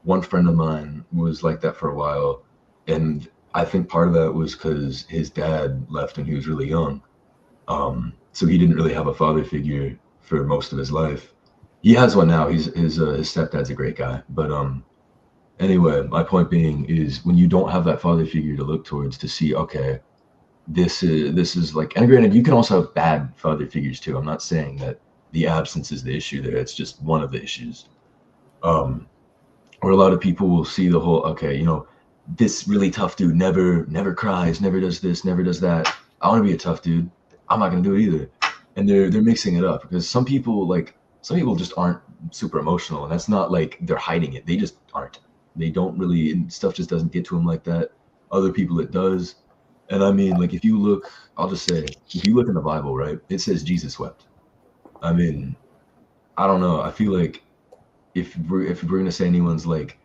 one friend of mine was like that for a while, and I think part of that was because his dad left when he was really young. So he didn't really have a father figure for most of his life. He has one now. His stepdad's a great guy, but anyway, my point being is when you don't have that father figure to look towards to see, okay, this is like, and granted, you can also have bad father figures too. I'm not saying that the absence is the issue there. It's just one of the issues. Or a lot of people will see the whole, okay, this really tough dude never cries, never does this, never does that. I want to be a tough dude. I'm not gonna do it either. And they're mixing it up because some people just aren't super emotional, and that's not like they're hiding it. They just aren't. They don't really, and stuff just doesn't get to them like that. Other people it does. And I mean, like, if you look, I'll just say, if you look in the Bible, right, it says Jesus wept. I mean, I don't know. I feel like if we're gonna say anyone's like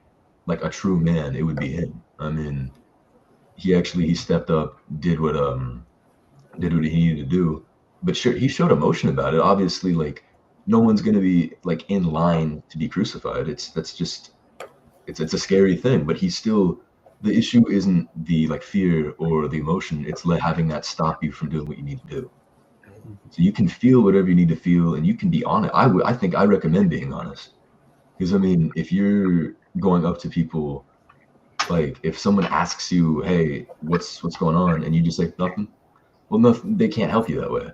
a true man, it would be him. I mean, he stepped up, did what he needed to do, but sure, he showed emotion about it. Obviously, like, no one's gonna be like in line to be crucified. It's a scary thing, but he's still, the issue isn't the like fear or the emotion, it's having that stop you from doing what you need to do. So you can feel whatever you need to feel, and you can be honest. I think I recommend being honest, because I mean, if you're going up to people, like if someone asks you, hey, what's going on, and you just say nothing, well, nothing, they can't help you that way.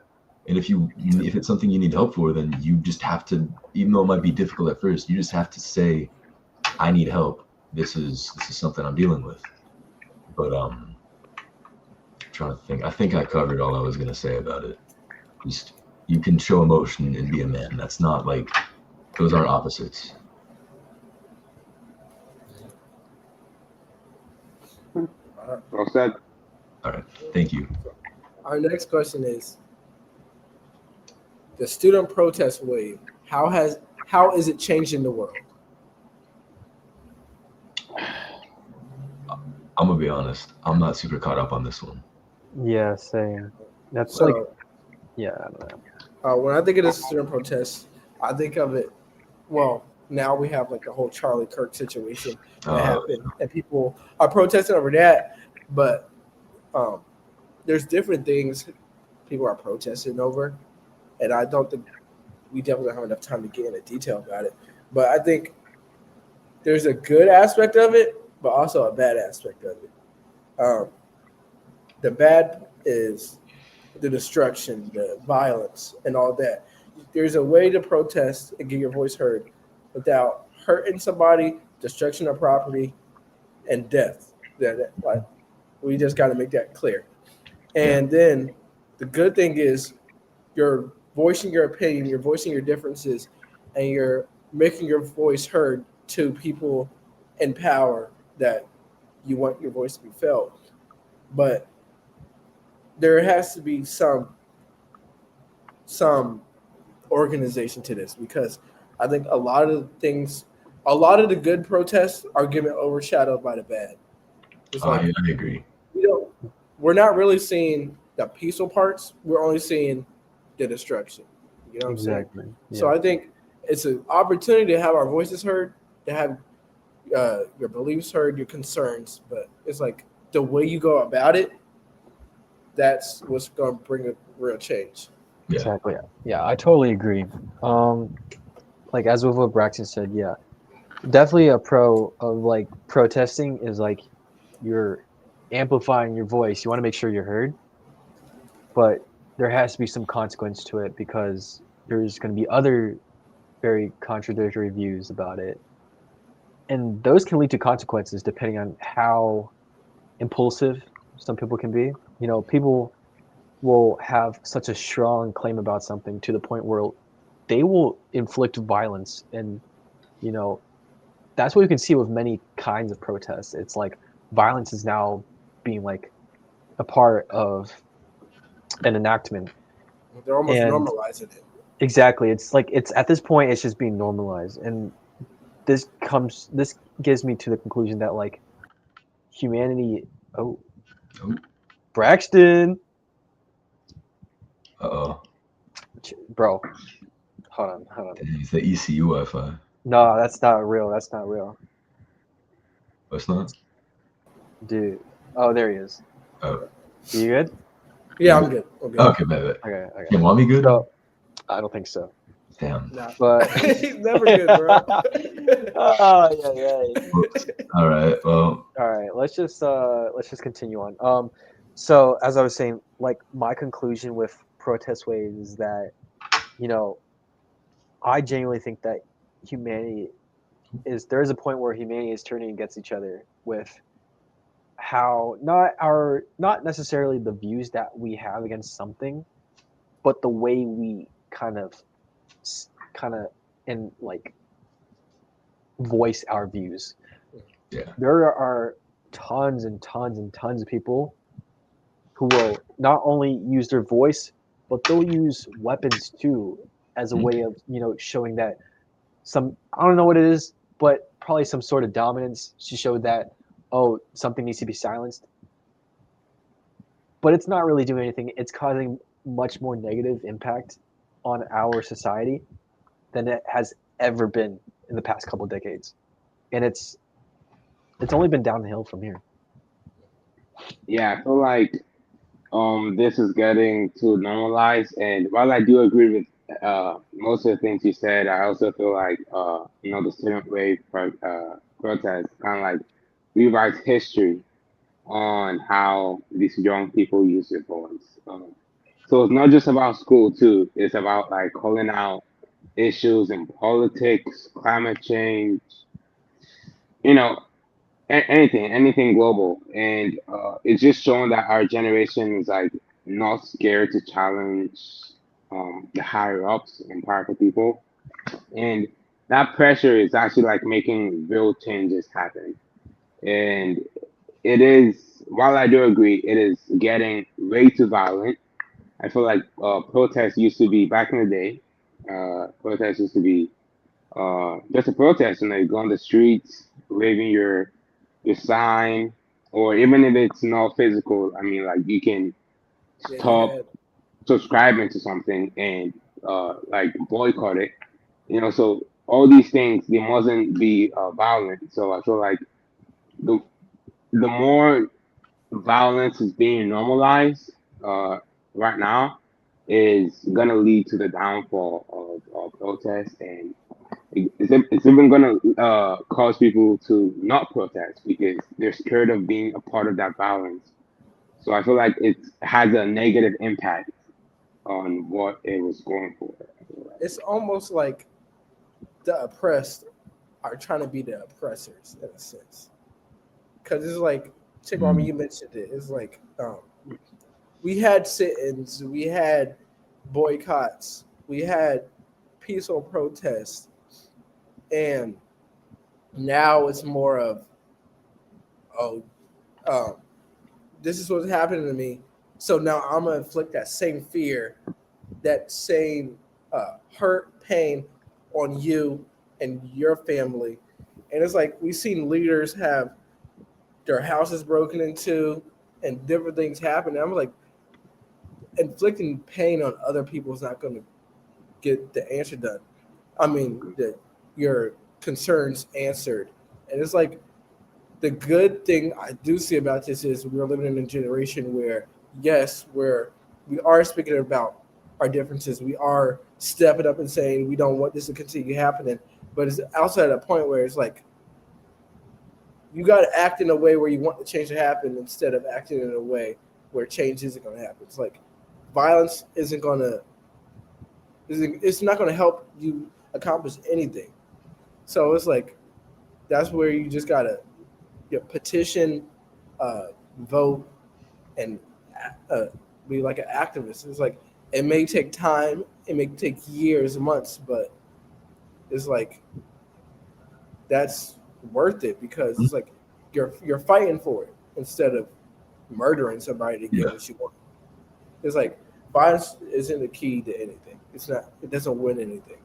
And if it's something you need help for, then you just have to, even though it might be difficult at first, you just have to say, I need help. This is something I'm dealing with. But I'm trying to think. I think I covered all I was gonna say about it. Just, you can show emotion and be a man. That's not like, those aren't opposites. Well said. All right, thank you. Our next question is the student protest wave. How is it changing the world? I'm gonna be honest. I'm not super caught up on this one. Yeah, same. That's So like, yeah, I don't know. when I think of the student protests, I think of it. Well, now we have like the whole Charlie Kirk situation that happened, and people are protesting over that. But there's different things people are protesting over, and I don't think we definitely don't have enough time to get into detail about it. But I think there's a good aspect of it, but also a bad aspect of it. The bad is the destruction, the violence, and all that. There's a way to protest and get your voice heard without hurting somebody, destruction of property, and death. Like, we just got to make that clear. And then the good thing is you're voicing your opinion, you're voicing your differences, and you're making your voice heard to people in power that you want your voice to be felt. But there has to be some organization to this, because I think a lot of the good protests are getting overshadowed by the bad. It's like, I agree. we're not really seeing the peaceful parts. We're only seeing the destruction. You know what I'm saying? Exactly. Yeah. So I think it's an opportunity to have our voices heard, to have your beliefs heard, your concerns. But it's like the way you go about it, that's what's going to bring a real change. Yeah. Exactly. Yeah, I totally agree. Like as with what Braxton said, yeah, definitely a pro of like protesting is like you're amplifying your voice. You want to make sure you're heard, but there has to be some consequence to it, because there's going to be other very contradictory views about it, and those can lead to consequences depending on how impulsive some people can be. You know, people will have such a strong claim about something to the point where they will inflict violence, and you know, that's what you can see with many kinds of protests. It's like violence is now being like a part of an enactment. They're almost And- normalizing it. Exactly. It's like it's at this point it's just being normalized, and this gives me to the conclusion that like humanity. Oh. Braxton, Uh-oh. bro, hold on. It's the ECU Wi-Fi. No, that's not real. That's not real, Oh, it's not? dude. Oh, there he is. Oh. You good? Yeah, I'm good. I'm good. Okay, bet. Okay. Your mommy good? So, I don't think so. Damn. Nah. But He's never good, bro. oh yeah. All right. Well, All right, let's just continue on. So as I was saying, like my conclusion with protest waves is that, you know, I genuinely think that there is a point where humanity is turning against each other with how not necessarily the views that we have against something, but the way we kind of and like voice our views. yeah. There are tons and tons and tons of people who will not only use their voice, but they'll use weapons too as a way of, you know, showing that I don't know what it is, but probably some sort of dominance to show that, oh, something needs to be silenced. But it's not really doing anything. It's causing much more negative impact on our society than it has ever been in the past couple of decades. And it's only been downhill from here. Yeah, I feel like this is getting too normalized, and while I do agree with most of the things you said, I also feel like the student wave protest kind of like rewrites history on how these young people use their voice. So it's not just about school too. It's about like calling out issues in politics, climate change, anything global. And it's just showing that our generation is like not scared to challenge the higher ups and powerful people. And that pressure is actually like making real changes happen. And it is, while I do agree, it is getting way too violent. I feel like protests used to be, back in the day, protests used to be just a protest, and you go on the streets, waving your sign, or even if it's not physical, I mean, like you can Yeah, you stop had. subscribing to something and like boycott it. So all these things they mustn't be violent. So I feel like the the more violence is being normalized right now is gonna lead to the downfall of protests, and it's even gonna cause people to not protest because they're scared of being a part of that violence. So I feel like it has a negative impact on what it was going for. I feel like. It's almost like the oppressed are trying to be the oppressors in a sense. Because it's like, Chick Rami, you mentioned it. It's like we had sit-ins, we had boycotts, we had peaceful protests, and now it's more of, oh, um, this is what's happening to me. So now I'm gonna inflict that same fear, that same hurt, pain on you and your family. And it's like we've seen leaders have their houses broken into and different things happen. And I'm like, inflicting pain on other people is not going to get the answer done. I mean, your concerns answered. And it's like the good thing I do see about this is we're living in a generation where, yes, we are speaking about our differences. We are stepping up and saying we don't want this to continue happening. But it's also at a point where it's like you got to act in a way where you want the change to happen instead of acting in a way where change isn't going to happen. It's like violence it's not going to help you accomplish anything. So it's like that's where you just got to petition, vote, and be like an activist. It's like it may take time, it may take years, months, but it's like that's worth it because it's like you're fighting for it instead of murdering somebody to get what you want. It's like violence isn't the key to anything. It's not. It doesn't win anything.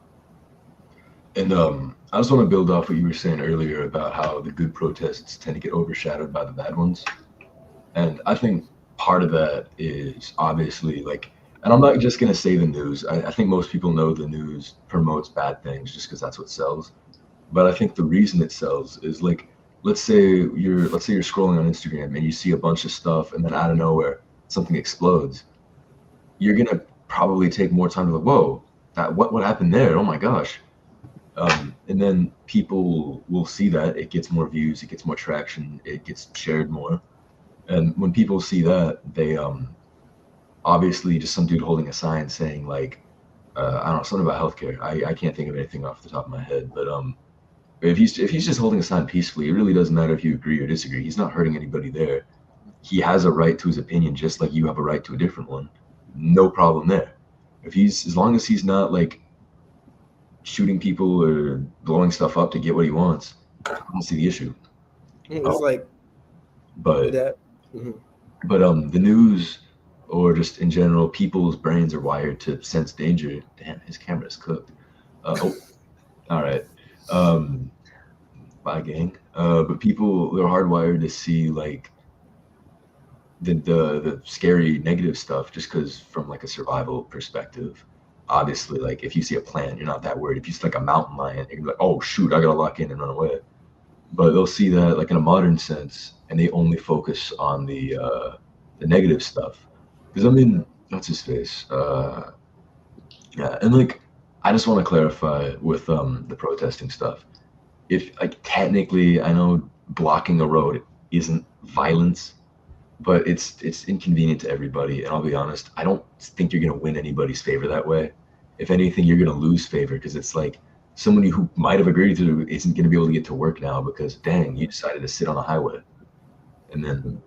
And I just want to build off what you were saying earlier about how the good protests tend to get overshadowed by the bad ones. And I think part of that is obviously like, and I'm not just going to say the news. I think most people know the news promotes bad things just because that's what sells. But I think the reason it sells is like, let's say you're scrolling on Instagram and you see a bunch of stuff and then out of nowhere something explodes. You're going to probably take more time to like, whoa, what happened there? Oh my gosh. And then people will see that it gets more views, it gets more traction, it gets shared more. And when people see that, they obviously just some dude holding a sign saying like, I don't know, something about healthcare. I can't think of anything off the top of my head, but if he's just holding a sign peacefully, it really doesn't matter if you agree or disagree. He's not hurting anybody there. He has a right to his opinion, just like you have a right to a different one. No problem there. As long as he's not like shooting people or blowing stuff up to get what he wants, I don't see the issue. It's like, but that. But the news or just in general, people's brains are wired to sense danger. Damn, his camera's cooked. All right. Bye, gang. But people, they're hardwired to see like the scary negative stuff just because from like a survival perspective. Obviously, like if you see a plant, you're not that worried. If you see like a mountain lion, you're like, oh shoot, I gotta lock in and run away. But they'll see that like in a modern sense, and they only focus on the negative stuff. Because I mean, what's his face? Yeah, and like I just want to clarify with the protesting stuff. If like technically, I know blocking a road isn't violence, but it's inconvenient to everybody. And I'll be honest, I don't think you're gonna win anybody's favor that way. If anything, you're gonna lose favor because it's like somebody who might have agreed to isn't gonna be able to get to work now because dang, you decided to sit on a highway. And then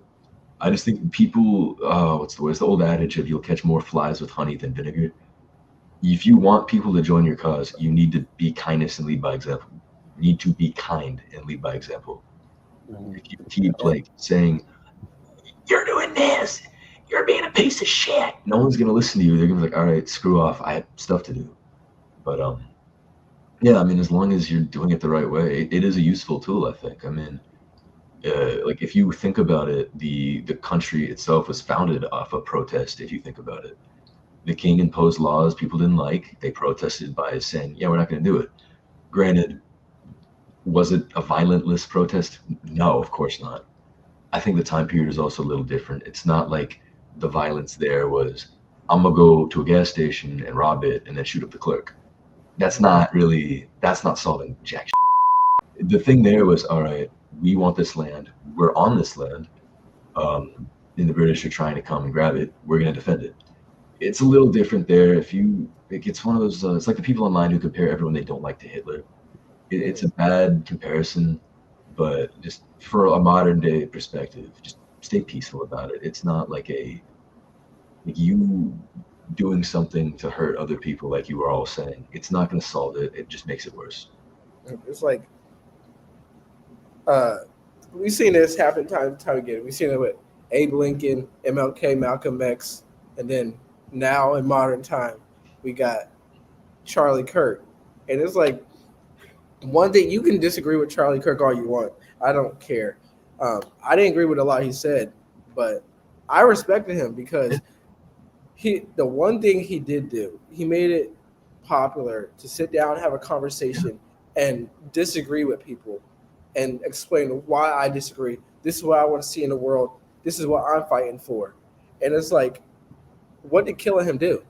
I just think people, what's the word? It's the old adage of you'll catch more flies with honey than vinegar. If you want people to join your cause, you need to be kindness and lead by example. You need to be kind and lead by example. If you keep like saying, you're doing this, you're being a piece of shit, no one's gonna listen to you. They're gonna be like, all right, screw off, I have stuff to do. But yeah, I mean, as long as you're doing it the right way, it is a useful tool, I think. I mean, Like if you think about it, the country itself was founded off of protest. If you think about it, the king imposed laws people didn't like. They protested by saying, "Yeah, we're not going to do it." Granted, was it a violent protest? No, of course not. I think the time period is also a little different. It's not like the violence there was, I'm gonna go to a gas station and rob it and then shoot up the clerk. That's not solving jack shit. The thing there was, all right, we want this land. We're on this land. And the British are trying to come and grab it. We're gonna defend it. It's a little different there. It's one of those. It's like the people online who compare everyone they don't like to Hitler. It's a bad comparison, but just for a modern day perspective, just stay peaceful about it. It's not like you doing something to hurt other people, like you were all saying. It's not going to solve it. It just makes it worse. It's like we've seen this happen time and time again. We've seen it with Abe Lincoln, MLK, Malcolm X, and then now in modern time, we got Charlie Kirk. And it's like, one thing, you can disagree with Charlie Kirk all you want. I don't care. I didn't agree with a lot he said, but I respected him because the one thing he did do, he made it popular to sit down, have a conversation, and disagree with people and explain why I disagree. This is what I want to see in the world. This is what I'm fighting for. And it's like, what did Killing Him do?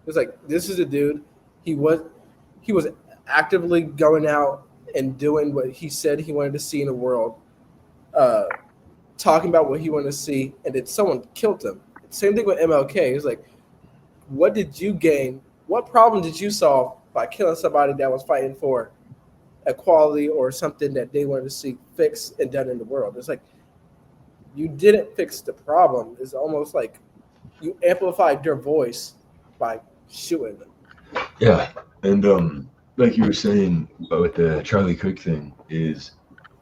It's like, this is a dude. He was actively going out and doing what he said he wanted to see in the world, talking about what he wanted to see, and then someone killed him. Same thing with MLK. It's like, what did you gain? What problem did you solve by killing somebody that was fighting for equality or something that they wanted to see fixed and done in the world? It's like, you didn't fix the problem. It's almost like you amplified their voice by shooting them. Yeah, and like you were saying with the Charlie Kirk thing is,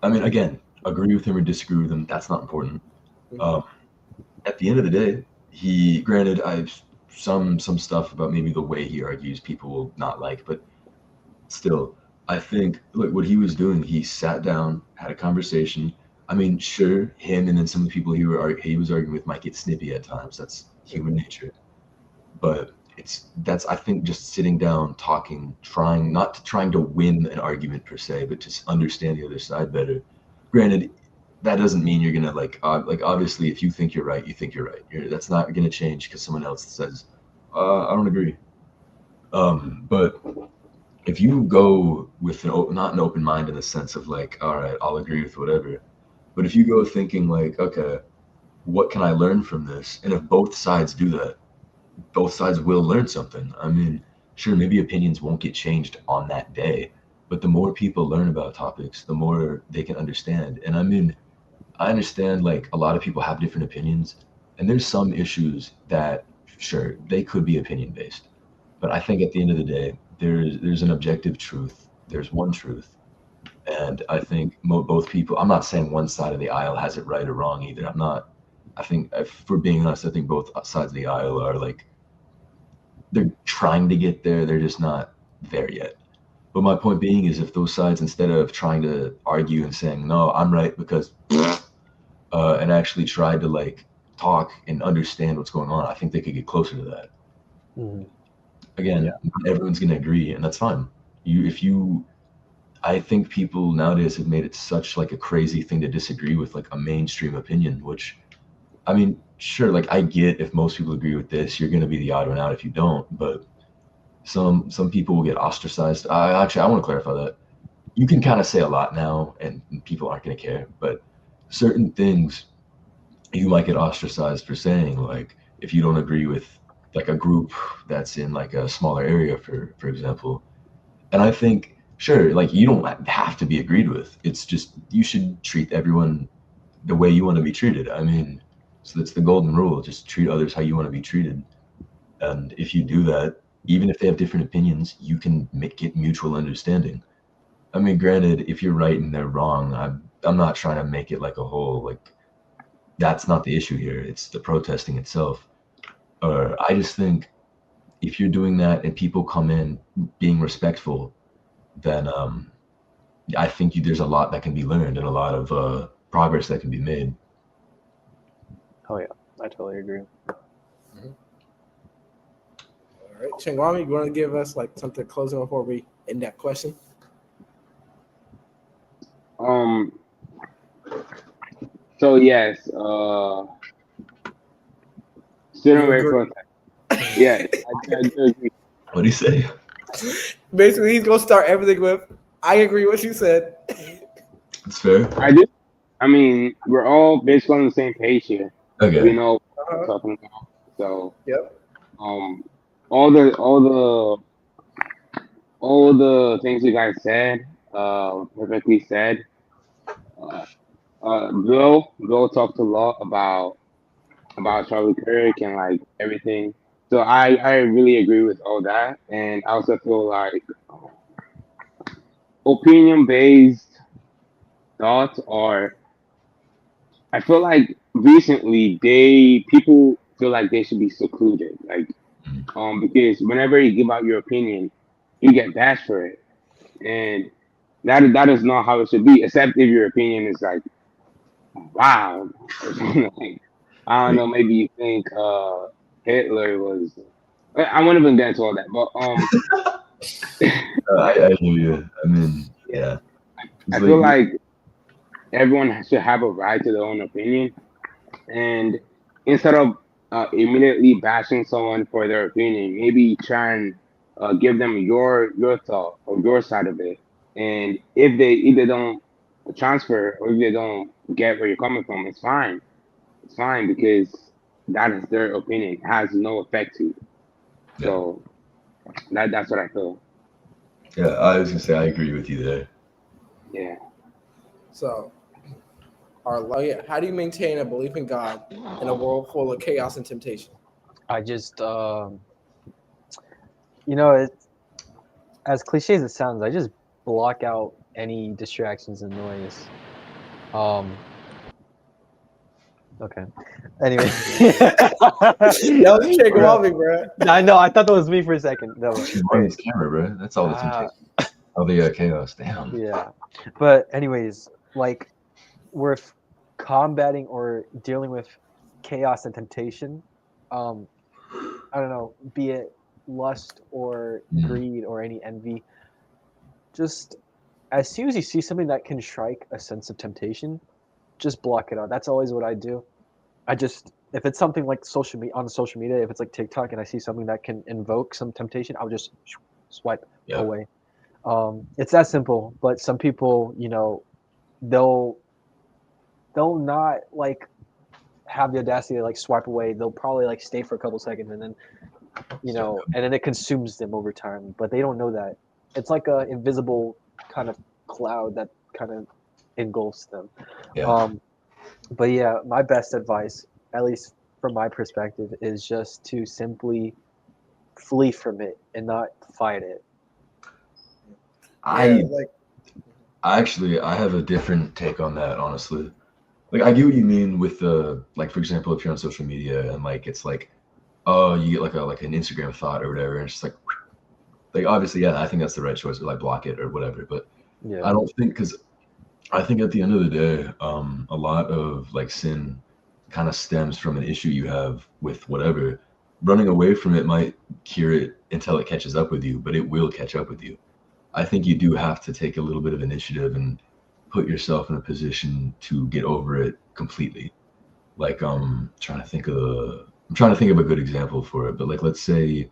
I mean, again, agree with him or disagree with him, that's not important. At the end of the day, granted, I've some stuff about maybe the way he argues people will not like, but still, I think, look, what he was doing, he sat down, had a conversation. I mean, sure, him and then some of the people he was arguing with might get snippy at times. That's human nature. But that's I think just sitting down, talking, trying to win an argument per se, but just understand the other side better. Granted, that doesn't mean you're gonna like obviously if you think you're right, you think you're right. That's not gonna change because someone else says, I don't agree. But if you go with not an open mind in the sense of like, all right, I'll agree with whatever, but if you go thinking like, okay, what can I learn from this? And if both sides do that, both sides will learn something. I mean, sure, maybe opinions won't get changed on that day, but the more people learn about topics, the more they can understand. And I mean, I understand like a lot of people have different opinions, and there's some issues that sure they could be opinion based, but I think at the end of the day, there's an objective truth. There's one truth, and I think both people. I'm not saying one side of the aisle has it right or wrong either. I'm not. I think, if we're being honest, I think both sides of the aisle are like, they're trying to get there. They're just not there yet. But my point being is, if those sides, instead of trying to argue and saying, no, I'm right because, and actually tried to like talk and understand what's going on, I think they could get closer to that. Mhm. Again, not everyone's going to agree, and that's fine. I think people nowadays have made it such like a crazy thing to disagree with like a mainstream opinion, which, I mean, sure, like I get if most people agree with this, you're going to be the odd one out if you don't, but some people will get ostracized. I want to clarify that. You can kind of say a lot now and people aren't going to care, but certain things you might get ostracized for saying, like if you don't agree with like a group that's in like a smaller area, for example. And I think, sure, like you don't have to be agreed with. It's just you should treat everyone the way you want to be treated. I mean, so that's the golden rule. Just treat others how you want to be treated. And if you do that, even if they have different opinions, you can get mutual understanding. I mean, granted, if you're right and they're wrong, I'm not trying to make it like a whole, like, that's not the issue here. It's the protesting itself. I just think if you're doing that and people come in being respectful, then I think there's a lot that can be learned and a lot of progress that can be made. Oh yeah, I totally agree. All right, Chengwami, you want to give us like something closing before we end that question? So yes, student You rate agree? protest. Yeah, I do agree. What do you say? Basically, he's gonna start everything with, "I agree with what you said." It's fair. I do. I mean, we're all basically on the same page here. Okay. We know what Uh-huh. we're talking about. So, Yep. all the things you guys said, perfectly said. Go talk to Law about Charlie Kirk and like everything. So I really agree with all that, and I also feel like opinion based thoughts are. I feel like recently people feel like they should be secluded, like because whenever you give out your opinion, you get bashed for it, and that is not how it should be. Except if your opinion is like wow, or something like, I don't know, maybe you think Hitler was. I won't even get into all that, but I hear you. I mean, yeah. It's I feel like, like everyone should have a right to their own opinion, and instead of immediately bashing someone for their opinion, maybe try and give them your thought or your side of it. And if they either don't transfer or if they don't get where you're coming from, it's fine. It's fine because that is their opinion. It has no effect to you. yeah. So that's what I feel. Yeah, I was gonna say I agree with you there. Yeah. So, how do you maintain a belief in God in a world full of chaos and temptation? I just, you know, as cliche as it sounds, I just block out any distractions and noise. Okay. Anyway. That was Chengwami, bro. I know. I thought that was me for a second. No. She's on this camera, bro. That's all the temptation. All the chaos. Damn. Yeah. But anyways, like we're combating or dealing with chaos and temptation. I don't know, be it lust or greed or any envy. Just as soon as you see something that can strike a sense of temptation, just block it out. That's always what I do. If it's something like social media, if it's like TikTok and I see something that can invoke some temptation, I'll just swipe away. It's that simple. But some people, they'll not like have the audacity to like swipe away. They'll probably like stay for a couple seconds and then and then it consumes them over time. But they don't know that it's like a invisible kind of cloud that kind of engulfs them. But yeah, my best advice, at least from my perspective, is just to simply flee from it and not fight it. I have a different take on that, honestly. Like, I get what you mean with the, like, for example, if you're on social media and like it's like, oh, you get like an Instagram thought or whatever, and it's just like obviously, yeah, I think that's the right choice, or like block it or whatever. But I don't think, because I think at the end of the day, a lot of like sin kind of stems from an issue you have with whatever. Running away from it might cure it until it catches up with you, but it will catch up with you. I think you do have to take a little bit of initiative and put yourself in a position to get over it completely. Like I'm trying to think of a good example for it, but like let's say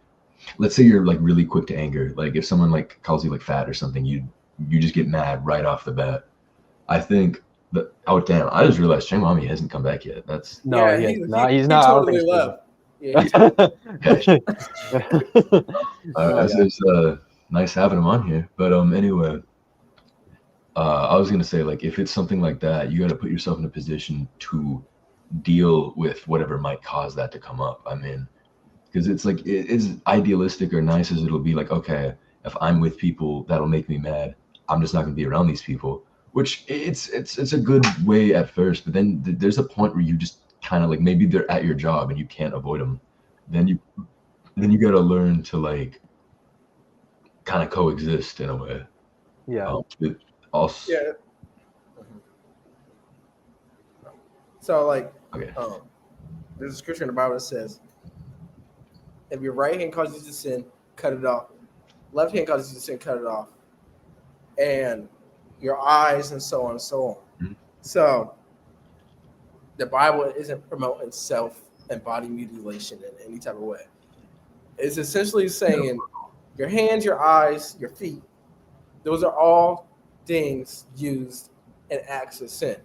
you're like really quick to anger. Like if someone like calls you like fat or something, you just get mad right off the bat. I think that damn, I just realized Chengwami hasn't come back yet. That's he's not. Totally left. Yeah, it's nice having him on here. But anyway, I was gonna say, like, if it's something like that, you got to put yourself in a position to deal with whatever might cause that to come up. I mean, because it's like it's idealistic or nice as it'll be. Like, okay, if I'm with people that'll make me mad, I'm just not gonna be around these people. Which it's a good way at first, but then there's a point where you just kind of like, maybe they're at your job and you can't avoid them. Then you got to learn to like kind of coexist in a way. Yeah. So like, Okay. there's a scripture in the Bible that says, if your right hand causes you to sin, cut it off. Left hand causes you to sin, cut it off. And your eyes and so on and so on. Mhm. So the Bible isn't promoting self and body mutilation in any type of way. It's essentially saying your hands, your eyes, your feet, those are all things used in acts of sin.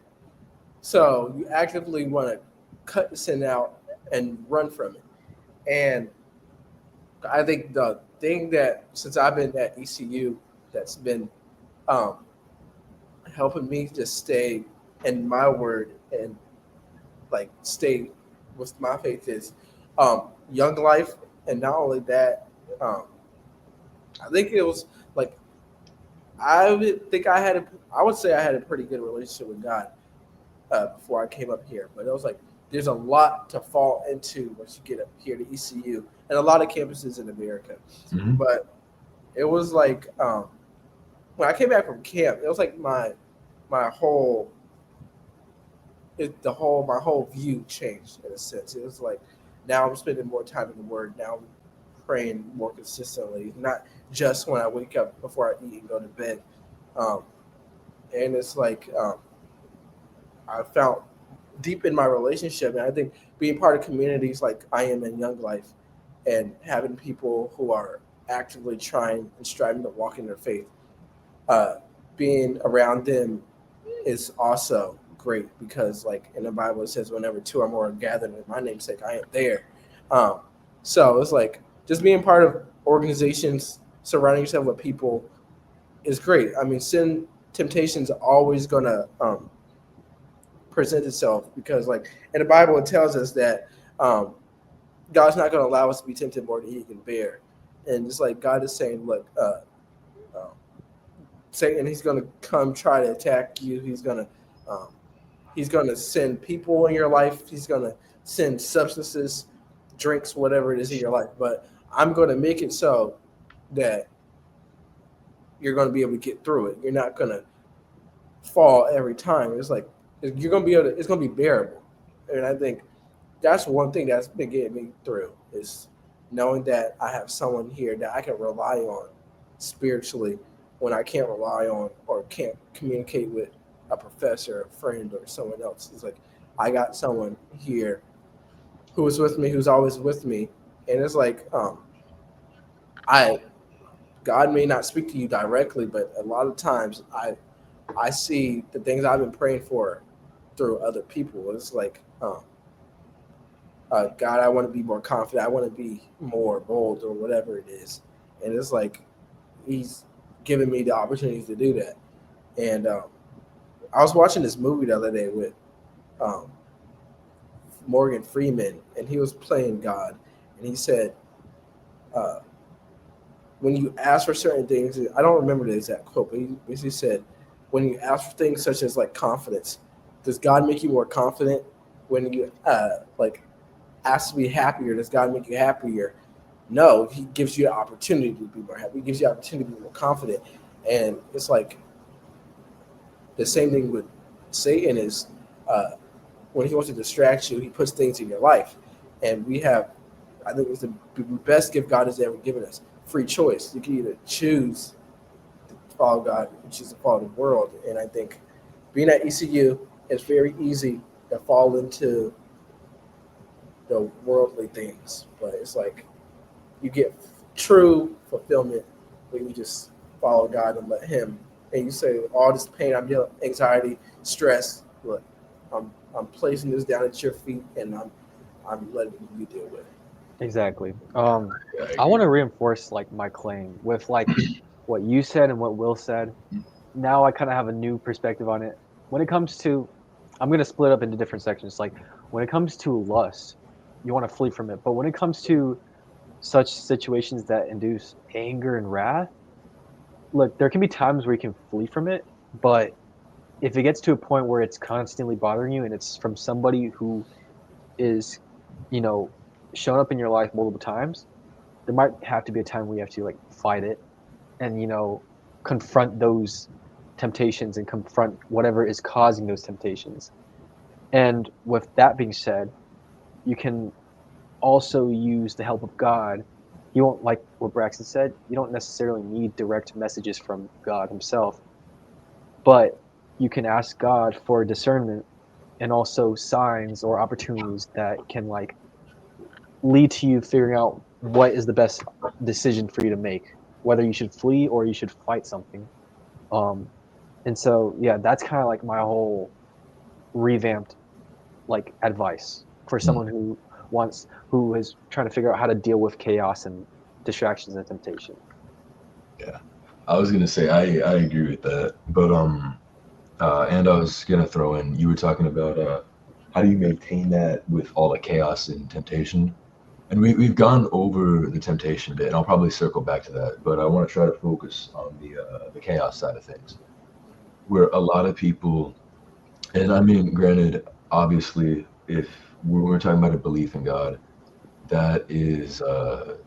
So you actively want to cut the sin out and run from it. And I think the thing that, since I've been at ECU, that's been helping me just stay in my word and like stay with my faith is Young Life. And not only that, I think it was like, I would say I had a pretty good relationship with God before I came up here. But it was like, there's a lot to fall into once you get up here to ECU and a lot of campuses in America. Mhm. But it was like, when I came back from camp, it was like my whole view changed in a sense. It was like, now I'm spending more time in the Word. Now I'm praying more consistently, not just when I wake up before I eat and go to bed. And it's like, I found deep in my relationship, and I think being part of communities like I am in Young Life, and having people who are actively trying and striving to walk in their faith, being around them is also great, because like in the Bible it says, whenever two or more are gathered in my namesake, I am there. So it's like, just being part of organizations, surrounding yourself with people is great. I mean, sin temptation's always gonna present itself, because like in the Bible it tells us that God's not gonna allow us to be tempted more than He can bear. And it's like God is saying, look, Satan, he's gonna come try to attack you. He's gonna send people in your life. He's gonna send substances, drinks, whatever it is in your life. But I'm gonna make it so that you're gonna be able to get through it. You're not gonna fall every time. It's like you're gonna be able to. It's gonna be bearable. And I think that's one thing that's been getting me through, is knowing that I have someone here that I can rely on spiritually when I can't rely on or can't communicate with a professor, a friend, or someone else. It's like, I got someone here who is with me, who's always with me. And it's like, God may not speak to you directly, but a lot of times I see the things I've been praying for through other people. It's like, God, I want to be more confident. I want to be more bold, or whatever it is. And it's like, He's given me the opportunities to do that. And I was watching this movie the other day with Morgan Freeman, and he was playing God. And he said, when you ask for certain things, I don't remember the exact quote, but he basically said, when you ask for things such as like confidence, does God make you more confident? When you like ask to be happier, does God make you happier? No, He gives you the opportunity to be more happy. He gives you the opportunity to be more confident. And it's like the same thing with Satan is when he wants to distract you, he puts things in your life. And we have, I think it's the best gift God has ever given us, free choice. You can either choose to follow God or choose to follow the world. And I think being at ECU, it's very easy to fall into the worldly things. But it's like, you get true fulfillment when you just follow God and let Him. And you say, all this pain, I'm dealing, anxiety, stress, look, I'm placing this down at your feet, and I'm letting you deal with it. Exactly. I want to reinforce like my claim with like what you said and what Will said. Now I kind of have a new perspective on it. When it comes to, I'm going to split up into different sections. Like when it comes to lust, you want to flee from it. But when it comes to such situations that induce anger and wrath, look, there can be times where you can flee from it, but if it gets to a point where it's constantly bothering you and it's from somebody who is, shown up in your life multiple times, there might have to be a time where you have to like fight it and, confront those temptations and confront whatever is causing those temptations. And with that being said, you can also use the help of God. You won't, like what Braxton said, you don't necessarily need direct messages from God himself, but you can ask God for discernment and also signs or opportunities that can like lead to you figuring out what is the best decision for you to make, whether you should flee or you should fight something. And so yeah, that's kind of like my whole revamped like advice for someone who is trying to figure out how to deal with chaos and distractions and temptation. Yeah, I was gonna say I agree with that, but and I was gonna throw in, you were talking about how do you maintain that with all the chaos and temptation, and we've gone over the temptation bit, and I'll probably circle back to that, but I want to try to focus on the chaos side of things, where a lot of people, and I mean, granted, obviously, if we're talking about a belief in God, that is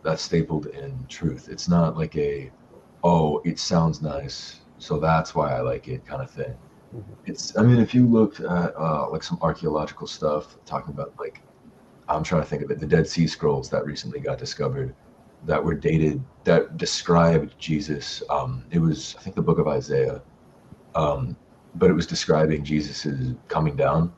that's stapled in truth. It's not like oh, it sounds nice, so that's why I like it kind of thing. I mean, if you looked at like some archaeological stuff talking about like, I'm trying to think of it, the Dead Sea Scrolls that recently got discovered that were dated, that described Jesus. It was, I think, the book of Isaiah, but it was describing Jesus's coming down.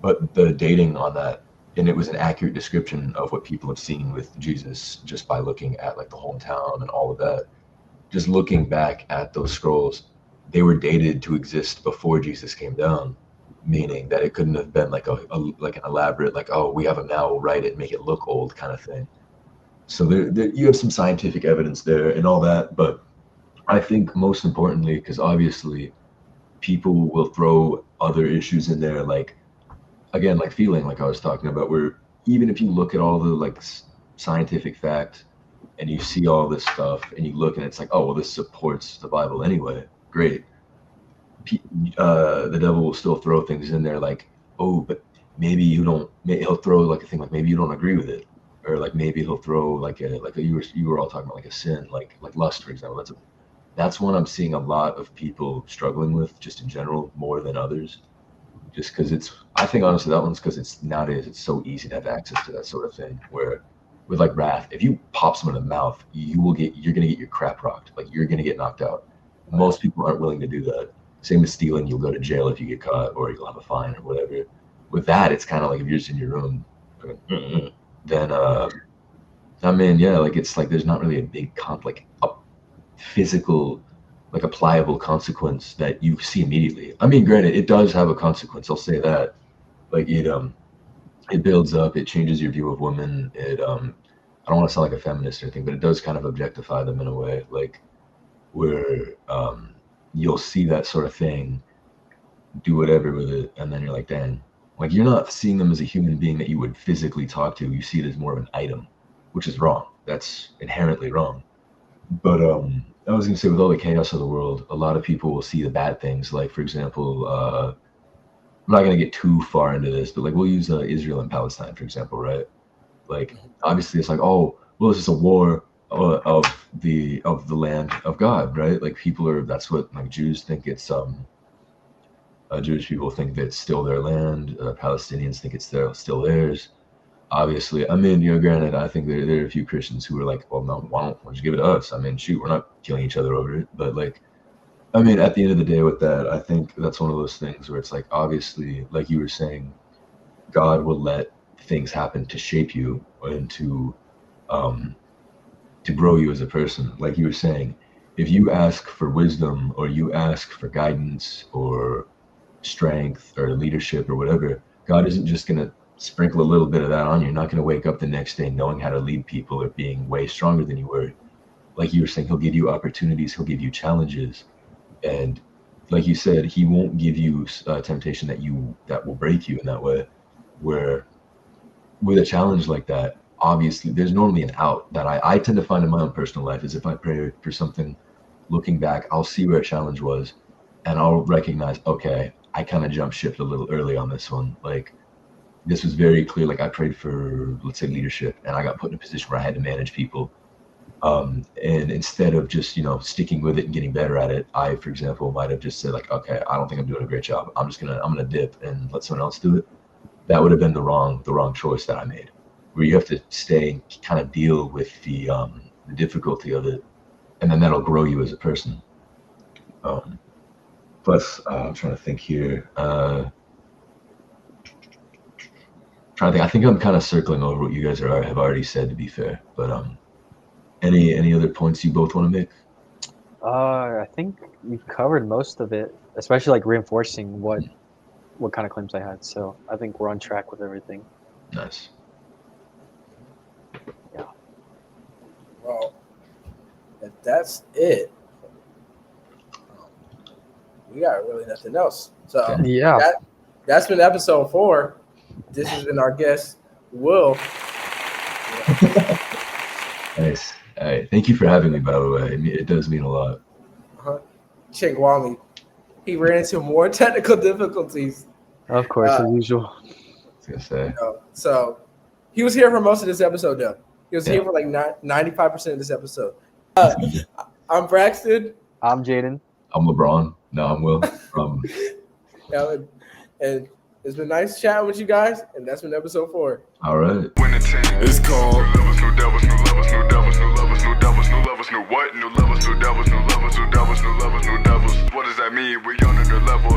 But the dating on that, and it was an accurate description of what people have seen with Jesus just by looking at like the hometown and all of that. Just looking back at those scrolls, they were dated to exist before Jesus came down, meaning that it couldn't have been like like an elaborate, like, oh, we have them now, we'll write it and make it look old kind of thing. So you have some scientific evidence there and all that, but I think most importantly, because obviously people will throw other issues in there, like, again, like feeling, like I was talking about, where even if you look at all the like scientific facts and you see all this stuff and you look and it's like, oh, well, this supports the Bible anyway, great. The devil will still throw things in there like, oh, but maybe you don't, he'll throw like a thing like, maybe you don't agree with it, or like maybe he'll throw like you were all talking about, like a sin, like lust, for example. That's one I'm seeing a lot of people struggling with just in general, more than others, just because I think honestly that one's because nowadays it's so easy to have access to that sort of thing, where with like wrath, if you pop someone in the mouth, you're gonna get your crap rocked, like you're gonna get knocked out. Most people aren't willing to do that. Same with stealing, you'll go to jail if you get caught, or you'll have a fine or whatever. With that, it's kind of like if you're just in your room, then I mean, yeah, like it's like there's not really a big like a physical, like a pliable consequence that you see immediately. I mean, granted, it does have a consequence, I'll say that. Like it builds up, it changes your view of women. I don't want to sound like a feminist or anything, but it does kind of objectify them in a way, like where you'll see that sort of thing, do whatever with it, and then you're like, dang, like you're not seeing them as a human being that you would physically talk to. You see it as more of an item, which is wrong. That's inherently wrong. But I was gonna say, with all the chaos of the world, a lot of people will see the bad things. Like, for example, I'm not gonna get too far into this, but like we'll use Israel and Palestine, for example, right? Like, obviously, it's like, oh, well, this is a war of the land of God, right? Like that's what like Jews think it's Jewish people think that it's still their land. Palestinians think it's still theirs. Obviously, I mean, granted, I think there are a few Christians who are like, well, no, why don't you give it to us? I mean, shoot, we're not killing each other over it. But like, I mean, at the end of the day with that, I think that's one of those things where it's like, obviously, like you were saying, God will let things happen to shape you and to grow you as a person. Like you were saying, if you ask for wisdom or you ask for guidance or strength or leadership or whatever, God isn't just going to sprinkle a little bit of that on you. You're not going to wake up the next day knowing how to lead people or being way stronger than you were. Like you were saying, he'll give you opportunities, he'll give you challenges, and like you said, he won't give you temptation that will break you in that way. Where with a challenge like that, obviously there's normally an out that I tend to find in my own personal life, is if I pray for something, looking back, I'll see where a challenge was and I'll recognize, okay, I kind of jumped ship a little early on this one. Like, this was very clear. Like, I prayed for, let's say, leadership, and I got put in a position where I had to manage people. And instead of just, sticking with it and getting better at it, I, for example, might have just said like, okay, I don't think I'm doing a great job. I'm gonna dip and let someone else do it. That would have been the wrong choice that I made. Where you have to stay and kind of deal with the difficulty of it, and then that'll grow you as a person. Plus, I'm trying to think here. I think I'm kind of circling over what you guys have already said, to be fair. But any other points you both want to make? I think we've covered most of it, especially like reinforcing what kind of claims I had. So I think we're on track with everything. Nice. Well, if that's it, we got really nothing else. So Yeah. That's been episode 4. This has been our guest, Will. Nice. All right. Thank you for having me, by the way. It does mean a lot. Chingwami. He ran into more technical difficulties. Of course, as usual. I was gonna say. So he was here for most of this episode, though. He was here for like 95% of this episode. I'm Braxton. I'm Jaden. I'm LeBron. No, I'm Will. And it's been nice chatting with you guys, and that's been episode 4. All right. It's called New Levels, New Devils, New Levels, New Devils, New Levels, New Devils, New Levels, New what? New Levels, New Devils, New Levels, New Devils, New Levels, New Devils. What does that mean? We on another level.